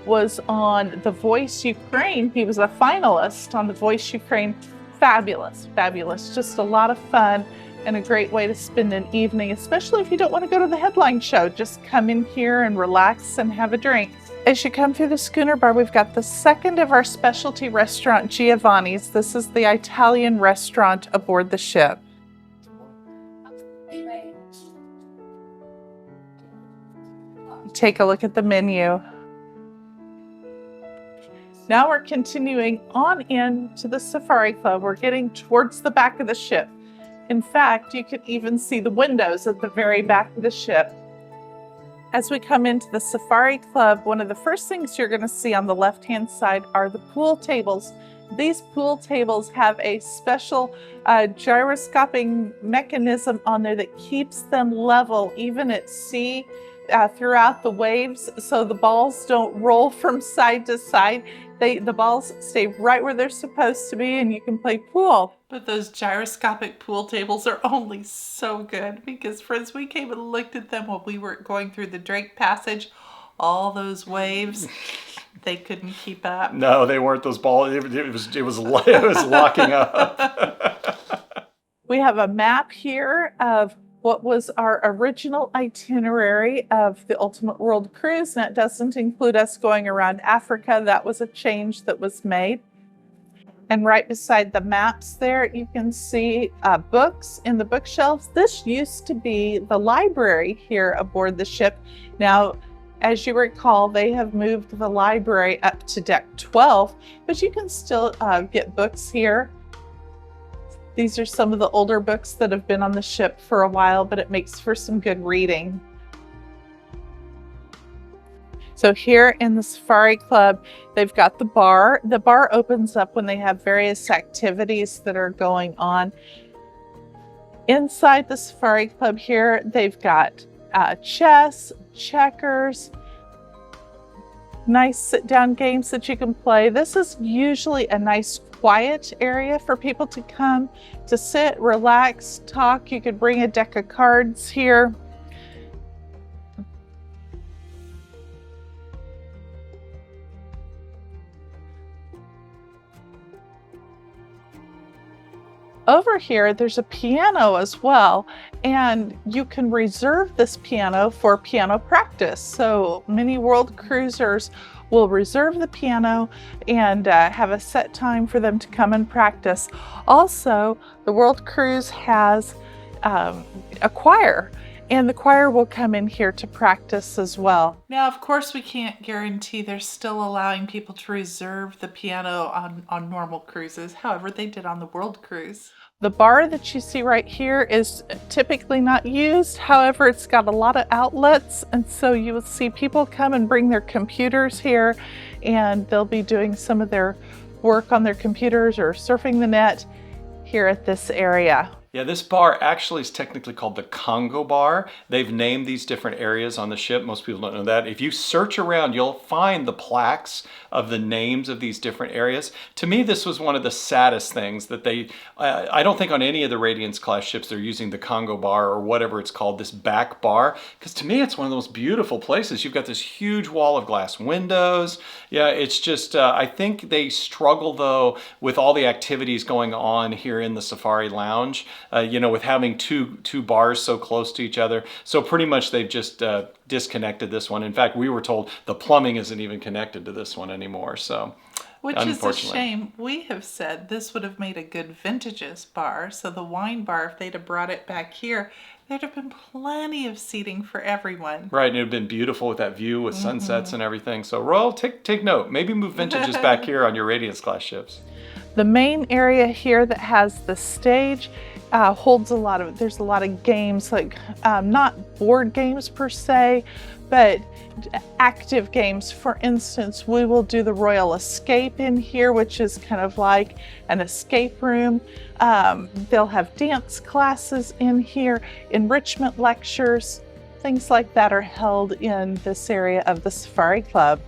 was on The Voice Ukraine. He was a finalist on The Voice Ukraine. Fabulous, fabulous. Just a lot of fun and a great way to spend an evening, especially if you don't want to go to the headline show. Just come in here and relax and have a drink. As you come through the Schooner Bar, we've got the second of our specialty restaurant, Giovanni's. This is the Italian restaurant aboard the ship. take a look at the menu. Now we're continuing on in to the Safari Club. We're getting towards the back of the ship. In fact, you can even see the windows at the very back of the ship. As we come into the Safari Club, one of the first things you're going to see on the left-hand side are the pool tables. These pool tables have a special gyroscoping mechanism on there that keeps them level, even at sea, throughout the waves, so the balls don't roll from side to side. The balls stay right where they're supposed to be, and you can play pool.
But those gyroscopic pool tables are only so good because, friends, we came and looked at them while we were going through the Drake Passage. All those waves, they couldn't keep up.
No, they weren't those balls. It was locking up.
We have a map here of what was our original itinerary of the Ultimate World Cruise, and it doesn't include us going around Africa. That was a change that was made. And right beside the maps there, you can see books in the bookshelves. This used to be the library here aboard the ship. Now, as you recall, they have moved the library up to deck 12, but you can still get books here. These are some of the older books that have been on the ship for a while, but it makes for some good reading. So here in the Safari Club, they've got the bar. The bar opens up when they have various activities that are going on. Inside the Safari Club here, they've got chess, checkers, nice sit-down games that you can play. This is usually a nice quiet area for people to come to sit, relax, talk. You could bring a deck of cards here. Over here, there's a piano as well, and you can reserve this piano for piano practice. So many world cruisers will reserve the piano and have a set time for them to come and practice. Also, the World Cruise has a choir, and the choir will come in here to practice as well.
Now, of course, we can't guarantee they're still allowing people to reserve the piano on normal cruises. However, they did on the World Cruise.
The bar that you see right here is typically not used. However, it's got a lot of outlets, and so you will see people come and bring their computers here, and they'll be doing some of their work on their computers or surfing the net here at this area.
Yeah, this bar actually is technically called the Congo Bar. They've named these different areas on the ship. Most people don't know that. If you search around, you'll find the plaques of the names of these different areas. To me, this was one of the saddest things that I don't think on any of the Radiance class ships they're using the Congo Bar or whatever it's called, this back bar. Because to me, it's one of those beautiful places. You've got this huge wall of glass windows. Yeah, it's just, I think they struggle though with all the activities going on here in the Safari Lounge. With having two bars so close to each other. So pretty much they've just disconnected this one. In fact, we were told the plumbing isn't even connected to this one anymore. So,
which is a shame. We have said this would have made a good vintages bar. So the wine bar, if they'd have brought it back here, there'd have been plenty of seating for everyone.
Right, and it would have been beautiful with that view with sunsets and everything. So Royal, take note. Maybe move vintages back here on your Radiance class ships.
The main area here that has the stage holds there's a lot of games, like not board games per se, but active games. For instance, we will do the Royal Escape in here, which is kind of like an escape room. They'll have dance classes in here, enrichment lectures, things like that are held in this area of the Safari Club.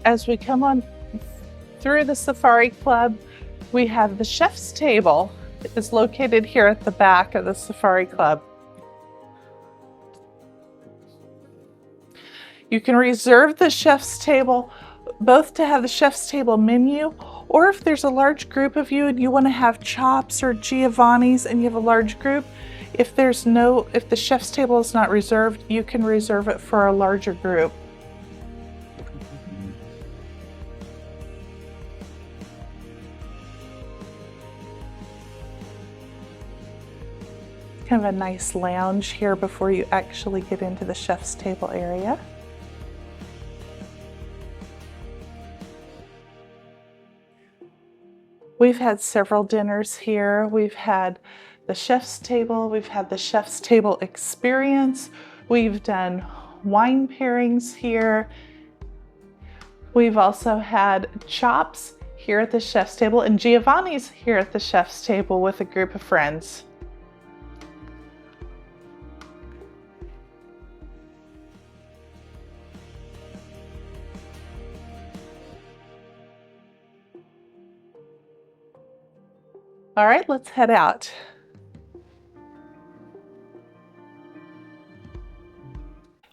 As we come on through the Safari Club, we have the chef's table. It is located here at the back of the Safari Club. You can reserve the chef's table both to have the chef's table menu, or if there's a large group of you and you want to have chops or Giovanni's and you have a large group, if the chef's table is not reserved, you can reserve it for a larger group. Kind of a nice lounge here before you actually get into the chef's table area. We've had several dinners here. We've had the chef's table, we've had the chef's table experience, we've done wine pairings here. We've also had chops here at the chef's table, and Giovanni's here at the chef's table with a group of friends. All right, let's head out.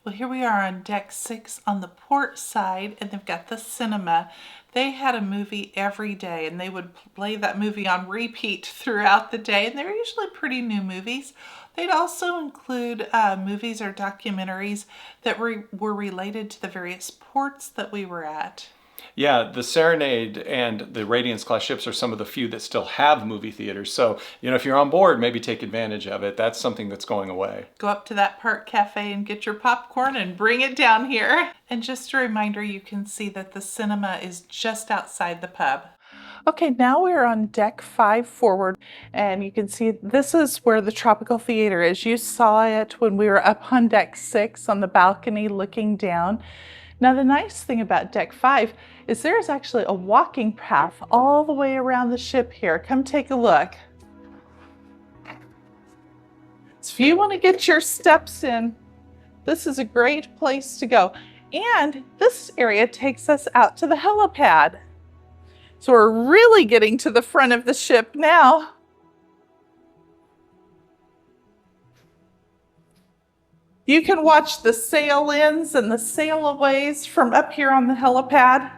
Well, here we are on deck 6 on the port side, and they've got the cinema. They had a movie every day, and they would play that movie on repeat throughout the day, and they're usually pretty new movies. They'd also include movies or documentaries that were related to the various ports that we were at.
Yeah, the Serenade and the Radiance class ships are some of the few that still have movie theaters. So, if you're on board, maybe take advantage of it. That's something that's going away.
Go up to that park cafe and get your popcorn and bring it down here. And just a reminder, you can see that the cinema is just outside the pub.
Okay, now we're on deck 5 forward, and you can see this is where the Tropical Theater is. You saw it when we were up on deck 6 on the balcony looking down. Now, the nice thing about deck 5 is there's actually a walking path all the way around the ship here. Come take a look. So if you want to get your steps in, this is a great place to go. And this area takes us out to the helipad. So we're really getting to the front of the ship now. You can watch the sail-ins and the sail-aways from up here on the helipad.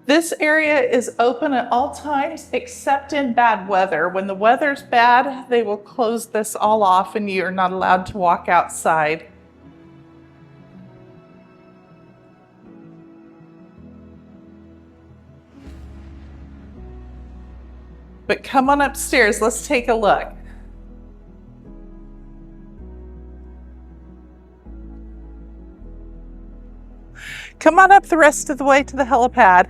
This area is open at all times except in bad weather. When the weather's bad, they will close this all off and you're not allowed to walk outside. But come on upstairs, let's take a look. Come on up the rest of the way to the helipad.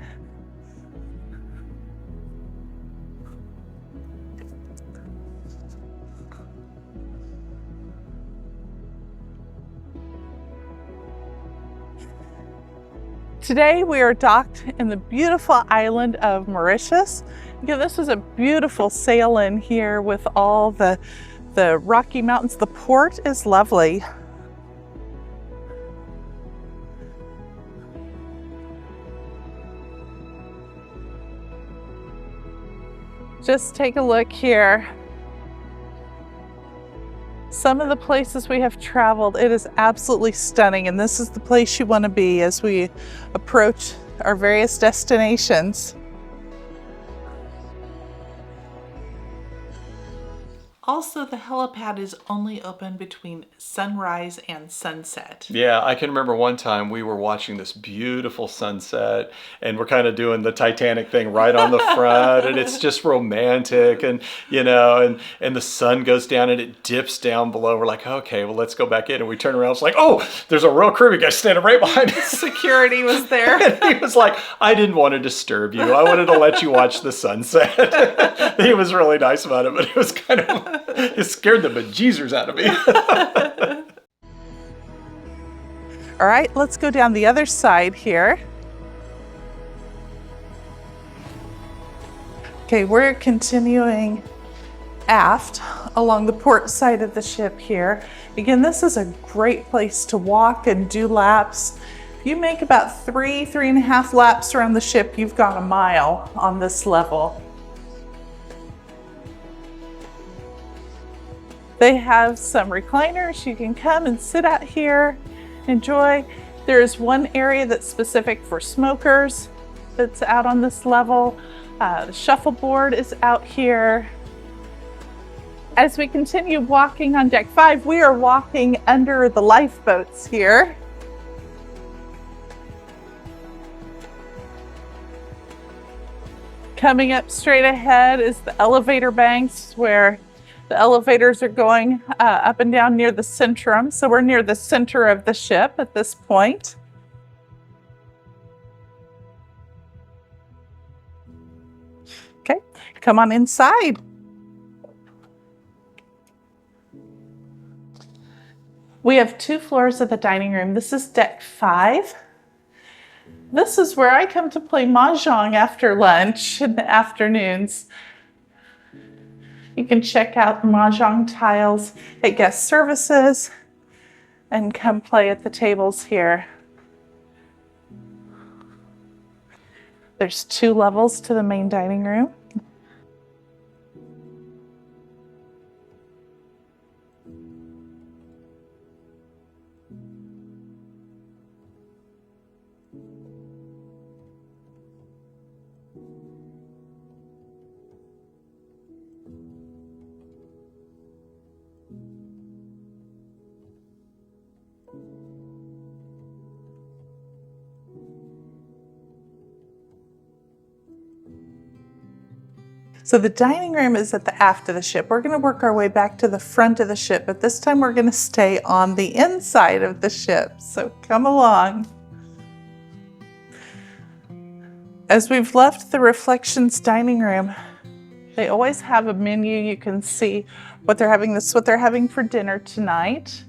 Today we are docked in the beautiful island of Mauritius. Again, this was a beautiful sail-in here with all the Rocky Mountains. The port is lovely. Just take a look here. Some of the places we have traveled, it is absolutely stunning, and this is the place you want to be as we approach our various destinations.
Also, the helipad is only open between sunrise and sunset.
Yeah, I can remember one time we were watching this beautiful sunset and we're kind of doing the Titanic thing right on the front and it's just romantic and, and the sun goes down and it dips down below. We're like, okay, well, let's go back in. And we turn around. It's like, oh, there's a Royal Caribbean guy standing right behind us.
Security was there.
And he was like, I didn't want to disturb you. I wanted to let you watch the sunset. He was really nice about it, but it was kind of... It scared the bejesus out of me.
All right, let's go down the other side here. Okay, we're continuing aft along the port side of the ship here. Again, this is a great place to walk and do laps. If you make about 3.5 laps around the ship, you've gone a mile on this level. They have some recliners. You can come and sit out here, enjoy. There's one area that's specific for smokers that's out on this level. The shuffleboard is out here. As we continue walking on deck 5, we are walking under the lifeboats here. Coming up straight ahead is the elevator banks where the elevators are going up and down near the centrum. So we're near the center of the ship at this point. Okay, come on inside. We have 2 floors of the dining room. This is deck 5. This is where I come to play mahjong after lunch in the afternoons. You can check out mahjong tiles at guest services and come play at the tables here. There's 2 levels to the main dining room. So the dining room is at the aft of the ship. We're going to work our way back to the front of the ship, but this time we're going to stay on the inside of the ship. So come along. As we've left the Reflections dining room, they always have a menu. You can see what they're having. This is what they're having for dinner tonight.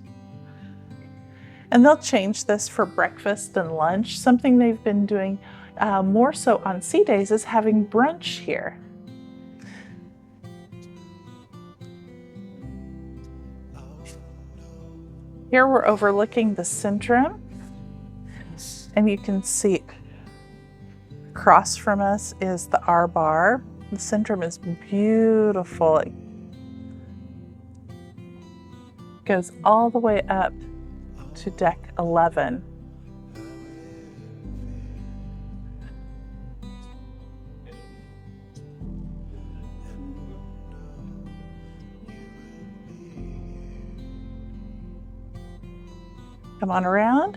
And they'll change this for breakfast and lunch. Something they've been doing more so on sea days is having brunch here. Here we're overlooking the centrum, and you can see across from us is the R bar. The centrum is beautiful. It goes all the way up to deck 11. Come on around.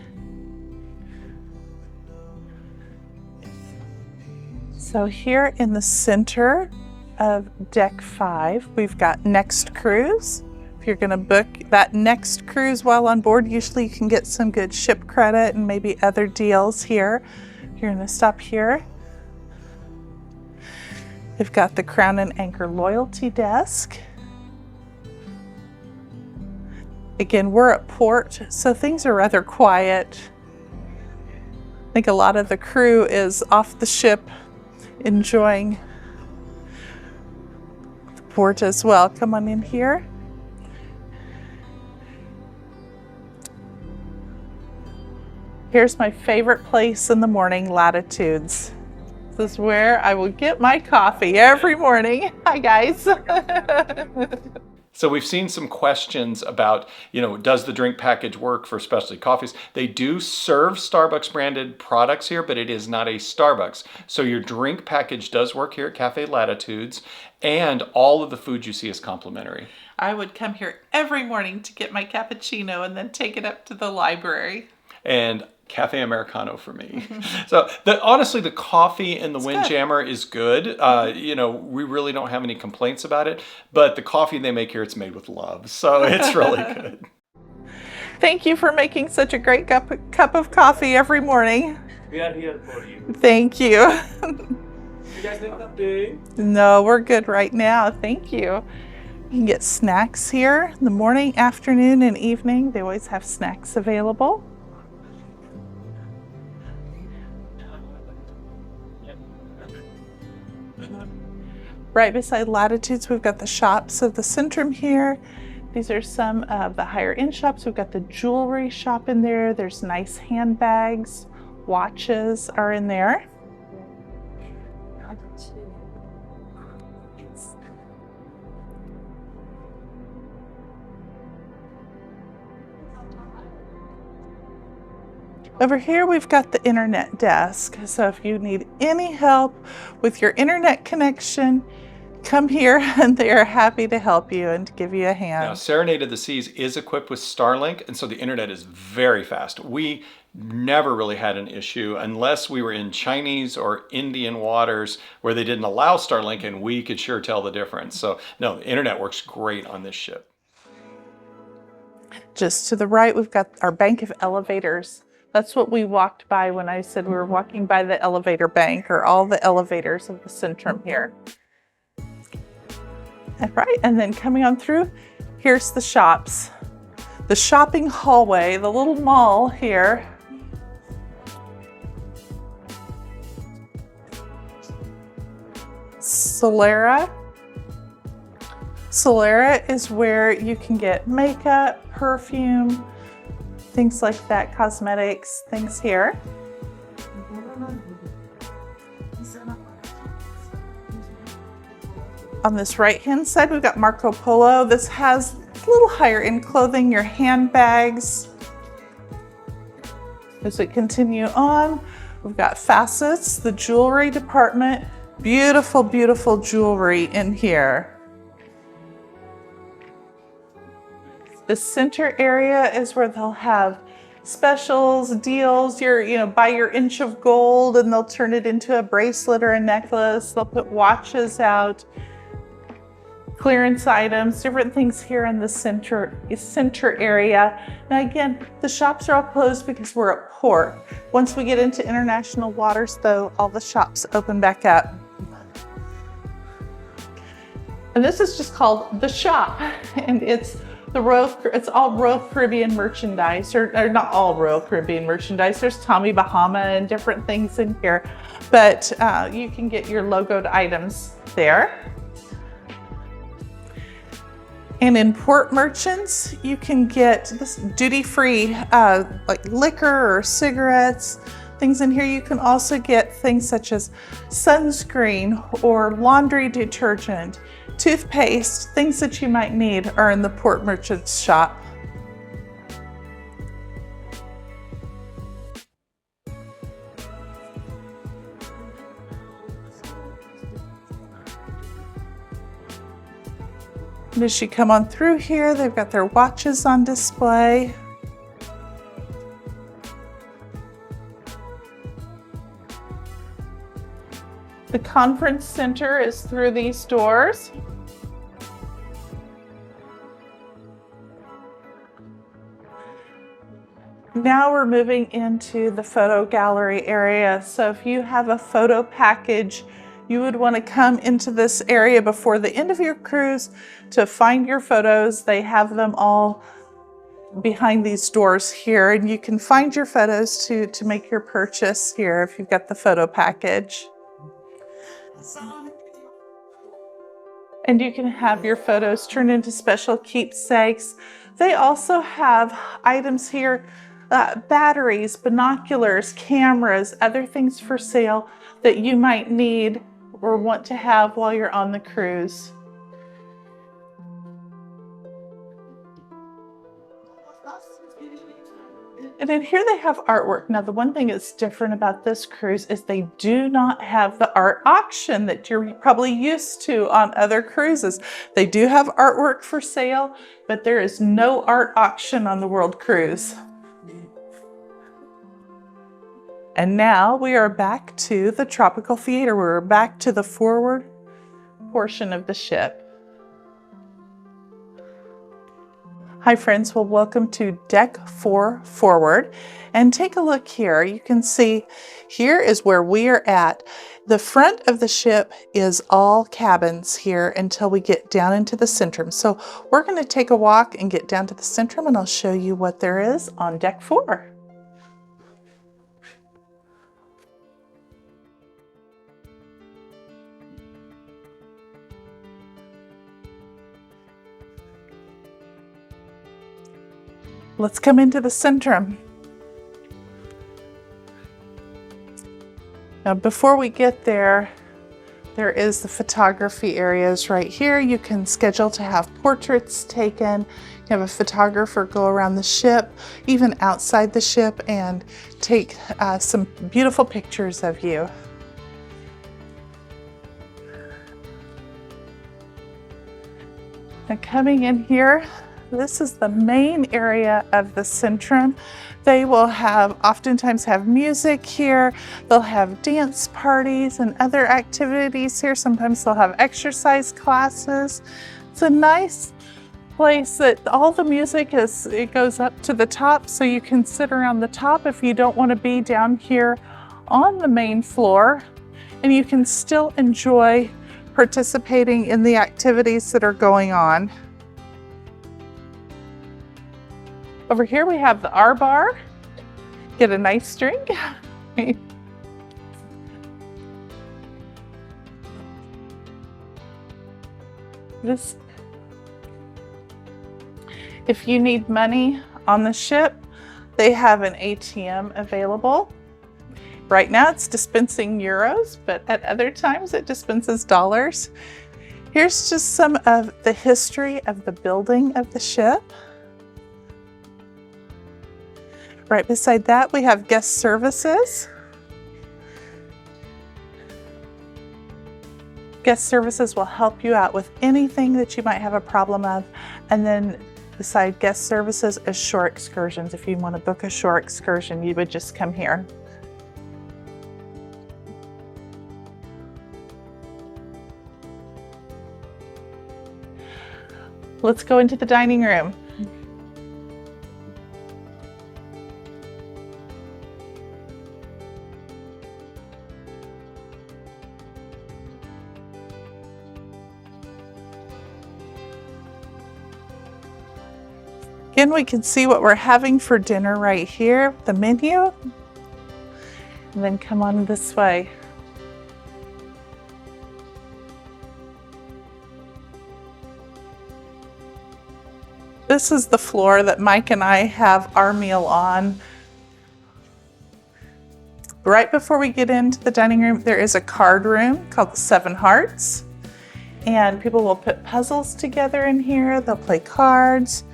So here in the center of deck 5, we've got Next Cruise. If you're going to book that next cruise while on board, usually you can get some good ship credit and maybe other deals here. You're going to stop here. We've got the Crown and Anchor Loyalty Desk. Again, we're at port, so things are rather quiet. I think a lot of the crew is off the ship enjoying the port as well. Come on in here. Here's my favorite place in the morning, Latitudes. This is where I will get my coffee every morning. Hi, guys.
So we've seen some questions about, does the drink package work for specialty coffees? They do serve Starbucks branded products here, but it is not a Starbucks. So your drink package does work here at Cafe Latitudes, and all of the food you see is complimentary.
I would come here every morning to get my cappuccino and then take it up to the library.
And Cafe Americano for me. So honestly, the coffee in the Windjammer is good. We really don't have any complaints about it, but the coffee they make here, it's made with love. So it's really good.
Thank you for making such a great cup of coffee every morning.
We are here for you.
Thank you.
You guys need something?
No, we're good right now. Thank you. You can get snacks here in the morning, afternoon, and evening. They always have snacks available. Right beside Latitudes, we've got the shops of the Centrum here. These are some of the higher end shops. We've got the jewelry shop in there. There's nice handbags, watches are in there. Over here, we've got the internet desk. So if you need any help with your internet connection, come here and they are happy to help you and to give you a hand.
Now, Serenade of the Seas is equipped with Starlink, and so the internet is very fast. We never really had an issue unless we were in Chinese or Indian waters where they didn't allow Starlink, and we could sure tell the difference. So no, the internet works great on this ship.
Just to the right, we've got our bank of elevators. That's what we walked by when I said we were walking by the elevator bank, or all the elevators of the Centrum here. All right, and then coming on through, here's the shops. The shopping hallway, the little mall here. Solera. Solera is where you can get makeup, perfume, things like that, cosmetics, things here. On this right-hand side, we've got Marco Polo. This has a little higher end clothing, your handbags. As we continue on, we've got Facets, the jewelry department. Beautiful, beautiful jewelry in here. The center area is where they'll have specials, deals, buy your inch of gold and they'll turn it into a bracelet or a necklace. They'll put watches out, clearance items, different things here in the center area. Now again, the shops are all closed because we're at port. Once we get into international waters though, all the shops open back up. And this is just called the shop, and it's all Royal Caribbean merchandise, or not all Royal Caribbean merchandise. There's Tommy Bahama and different things in here, but you can get your logoed items there. And in port merchants, you can get this duty-free, like liquor or cigarettes, things in here. You can also get things such as sunscreen or laundry detergent, toothpaste, things that you might need are in the port merchant's shop. And as you come on through here, they've got their watches on display. The conference center is through these doors. Now we're moving into the photo gallery area. So if you have a photo package, you would want to come into this area before the end of your cruise to find your photos. They have them all behind these doors here, and you can find your photos to make your purchase here if you've got the photo package. And you can have your photos turned into special keepsakes. They also have items here, batteries, binoculars, cameras, other things for sale that you might need or want to have while you're on the cruise. And in here they have artwork. Now the one thing that's different about this cruise is they do not have the art auction that you're probably used to on other cruises. They do have artwork for sale, but there is no art auction on the World Cruise. And now we are back to the Tropical Theater. We're back to the forward portion of the ship. Hi friends, well welcome to Deck 4 Forward, and take a look here. You can see here is where we are at. The front of the ship is all cabins here until we get down into the Centrum. So we're going to take a walk and get down to the Centrum, and I'll show you what there is on Deck 4. Let's come into the Centrum. Now, before we get there, there is the photography areas right here. You can schedule to have portraits taken. You have a photographer go around the ship, even outside the ship, and take some beautiful pictures of you. Now, coming in here, This is the main area of the Centrum. They will oftentimes have music here. They'll have dance parties and other activities here. Sometimes they'll have exercise classes. It's a nice place that all the music it goes up to the top, so you can sit around the top if you don't want to be down here on the main floor, and you can still enjoy participating in the activities that are going on. Over here we have the R bar. Get a nice drink. If you need money on the ship, they have an ATM available. Right now it's dispensing euros, but at other times it dispenses dollars. Here's just some of the history of the building of the ship. Right beside that, we have guest services. Guest services will help you out with anything that you might have a problem of. And then beside guest services is shore excursions. If you want to book a shore excursion, you would just come here. Let's go into the dining room. Again, we can see what we're having for dinner right here, the menu, and then come on this way. This is the floor that Mike and I have our meal on. Right before we get into the dining room, there is a card room called the Seven Hearts, and people will put puzzles together in here. They'll play cards.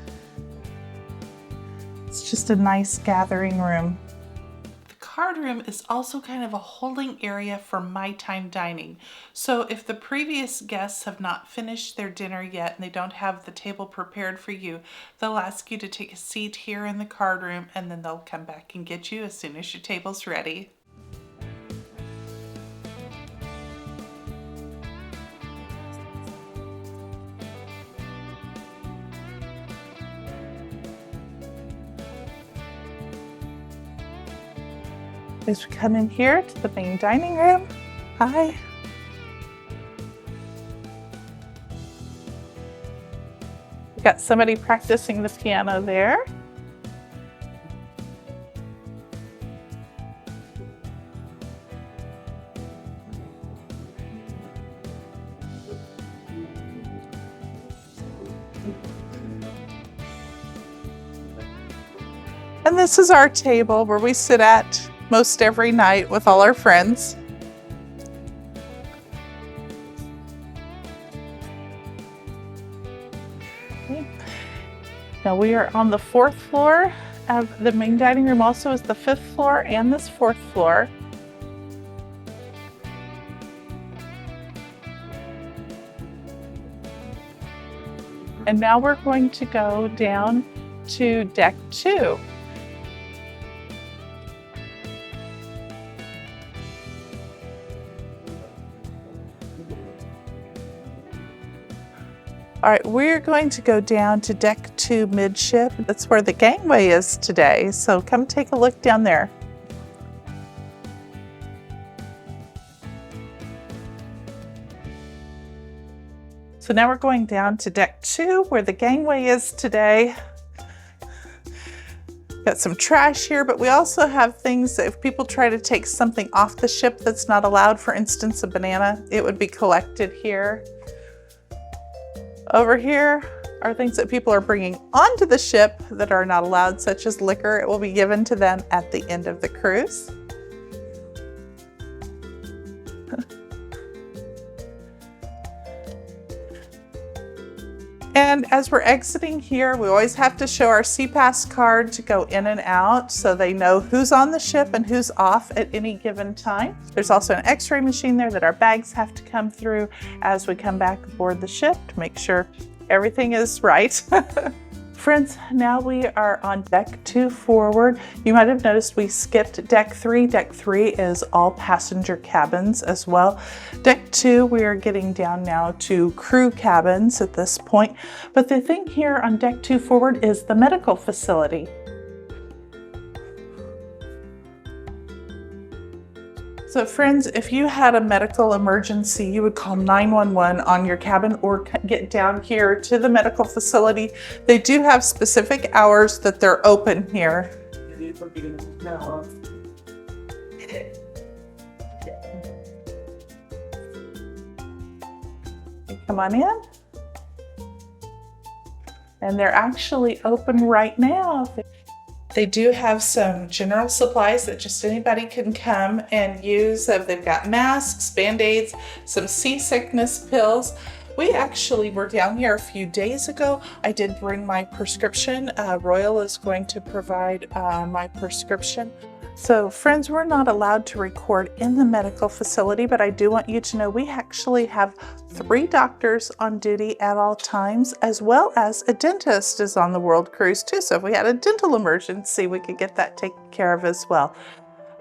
It's just a nice gathering room.
The card room is also kind of a holding area for my time dining. So if the previous guests have not finished their dinner yet and they don't have the table prepared for you, they'll ask you to take a seat here in the card room, and then they'll come back and get you as soon as your table's ready.
As we come in here to the main dining room. Hi. We got somebody practicing the piano there. And this is our table where we sit at most every night with all our friends. Okay. Now we are on the 4th floor of the main dining room, also is the 5th floor and this 4th floor. And now we're going to go down to deck 2. All right, we're going to go down to deck 2 midship. That's where the gangway is today, so come take a look down there. So now we're going down to deck 2 where the gangway is today. Got some trash here, but we also have things that if people try to take something off the ship that's not allowed, for instance, a banana, it would be collected here. Over here are things that people are bringing onto the ship that are not allowed, such as liquor. It will be given to them at the end of the cruise. And as we're exiting here, we always have to show our SeaPass card to go in and out so they know who's on the ship and who's off at any given time. There's also an x-ray machine there that our bags have to come through as we come back aboard the ship to make sure everything is right. Friends, now we are on deck 2 forward. You might have noticed we skipped deck 3. Deck 3 is all passenger cabins as well. Deck 2, we are getting down now to crew cabins at this point. But the thing here on deck 2 forward is the medical facility. So friends, if you had a medical emergency, you would call 911 on your cabin or get down here to the medical facility. They do have specific hours that they're open here. Come on in. And they're actually open right now. They do have some general supplies that just anybody can come and use. They've got masks, Band-Aids, some seasickness pills. We actually were down here a few days ago. I did bring my prescription. Royal is going to provide my prescription. So friends, we're not allowed to record in the medical facility, but I do want you to know we actually have 3 doctors on duty at all times, as well as a dentist is on the World Cruise too. So if we had a dental emergency, we could get that taken care of as well.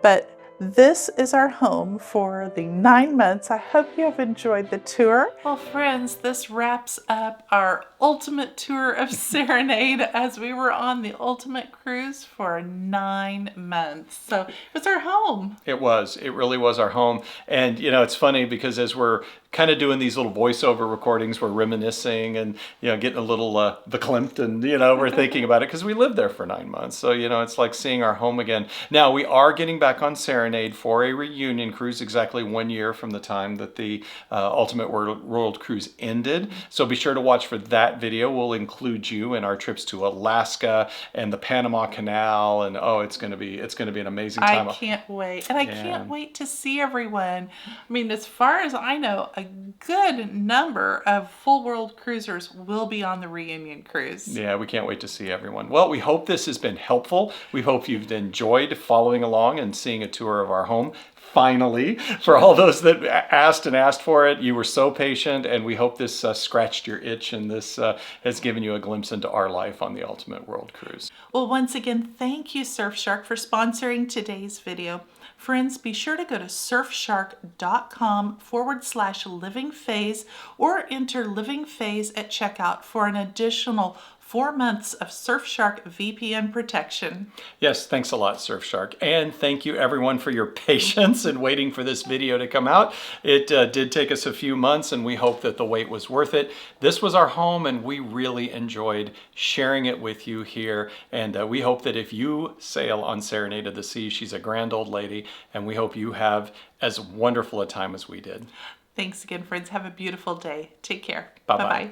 But this is our home for the 9 months. I hope you have enjoyed the tour.
Well, friends, this wraps up our ultimate tour of Serenade as we were on the ultimate cruise for 9 months. So it was our home.
It was. It really was our home. And, you know, it's funny because as we're kind of doing these little voiceover recordings, we're reminiscing and, you know, getting a little verklempt, and, you know, we're thinking about it because we lived there for 9 months. So, you know, it's like seeing our home again. Now, we are getting back on Serenade for a reunion cruise exactly 1 year from the time that the Ultimate World Cruise ended. So be sure to watch for that video. We'll include you in our trips to Alaska and the Panama Canal, and oh, it's going to be an amazing time.
I can't wait. And I can't wait to see everyone. I mean, as far as I know, a good number of full world cruisers will be on the reunion cruise.
Yeah, we can't wait to see everyone. Well, we hope this has been helpful. We hope you've enjoyed following along and seeing a tour of our home. Finally, for all those that asked for it, you were so patient, and we hope this scratched your itch, and this has given you a glimpse into our life on the Ultimate World Cruise.
Well, once again, thank you, Surfshark, for sponsoring today's video. Friends, be sure to go to surfshark.com/living phase or enter living phase at checkout for an additional 4 months of Surfshark VPN protection.
Yes, thanks a lot, Surfshark. And thank you everyone for your patience in waiting for this video to come out. It did take us a few months, and we hope that the wait was worth it. This was our home, and we really enjoyed sharing it with you here. And we hope that if you sail on Serenade of the Sea, she's a grand old lady, and we hope you have as wonderful a time as we did.
Thanks again, friends. Have a beautiful day. Take care.
Bye-bye.
Bye-bye.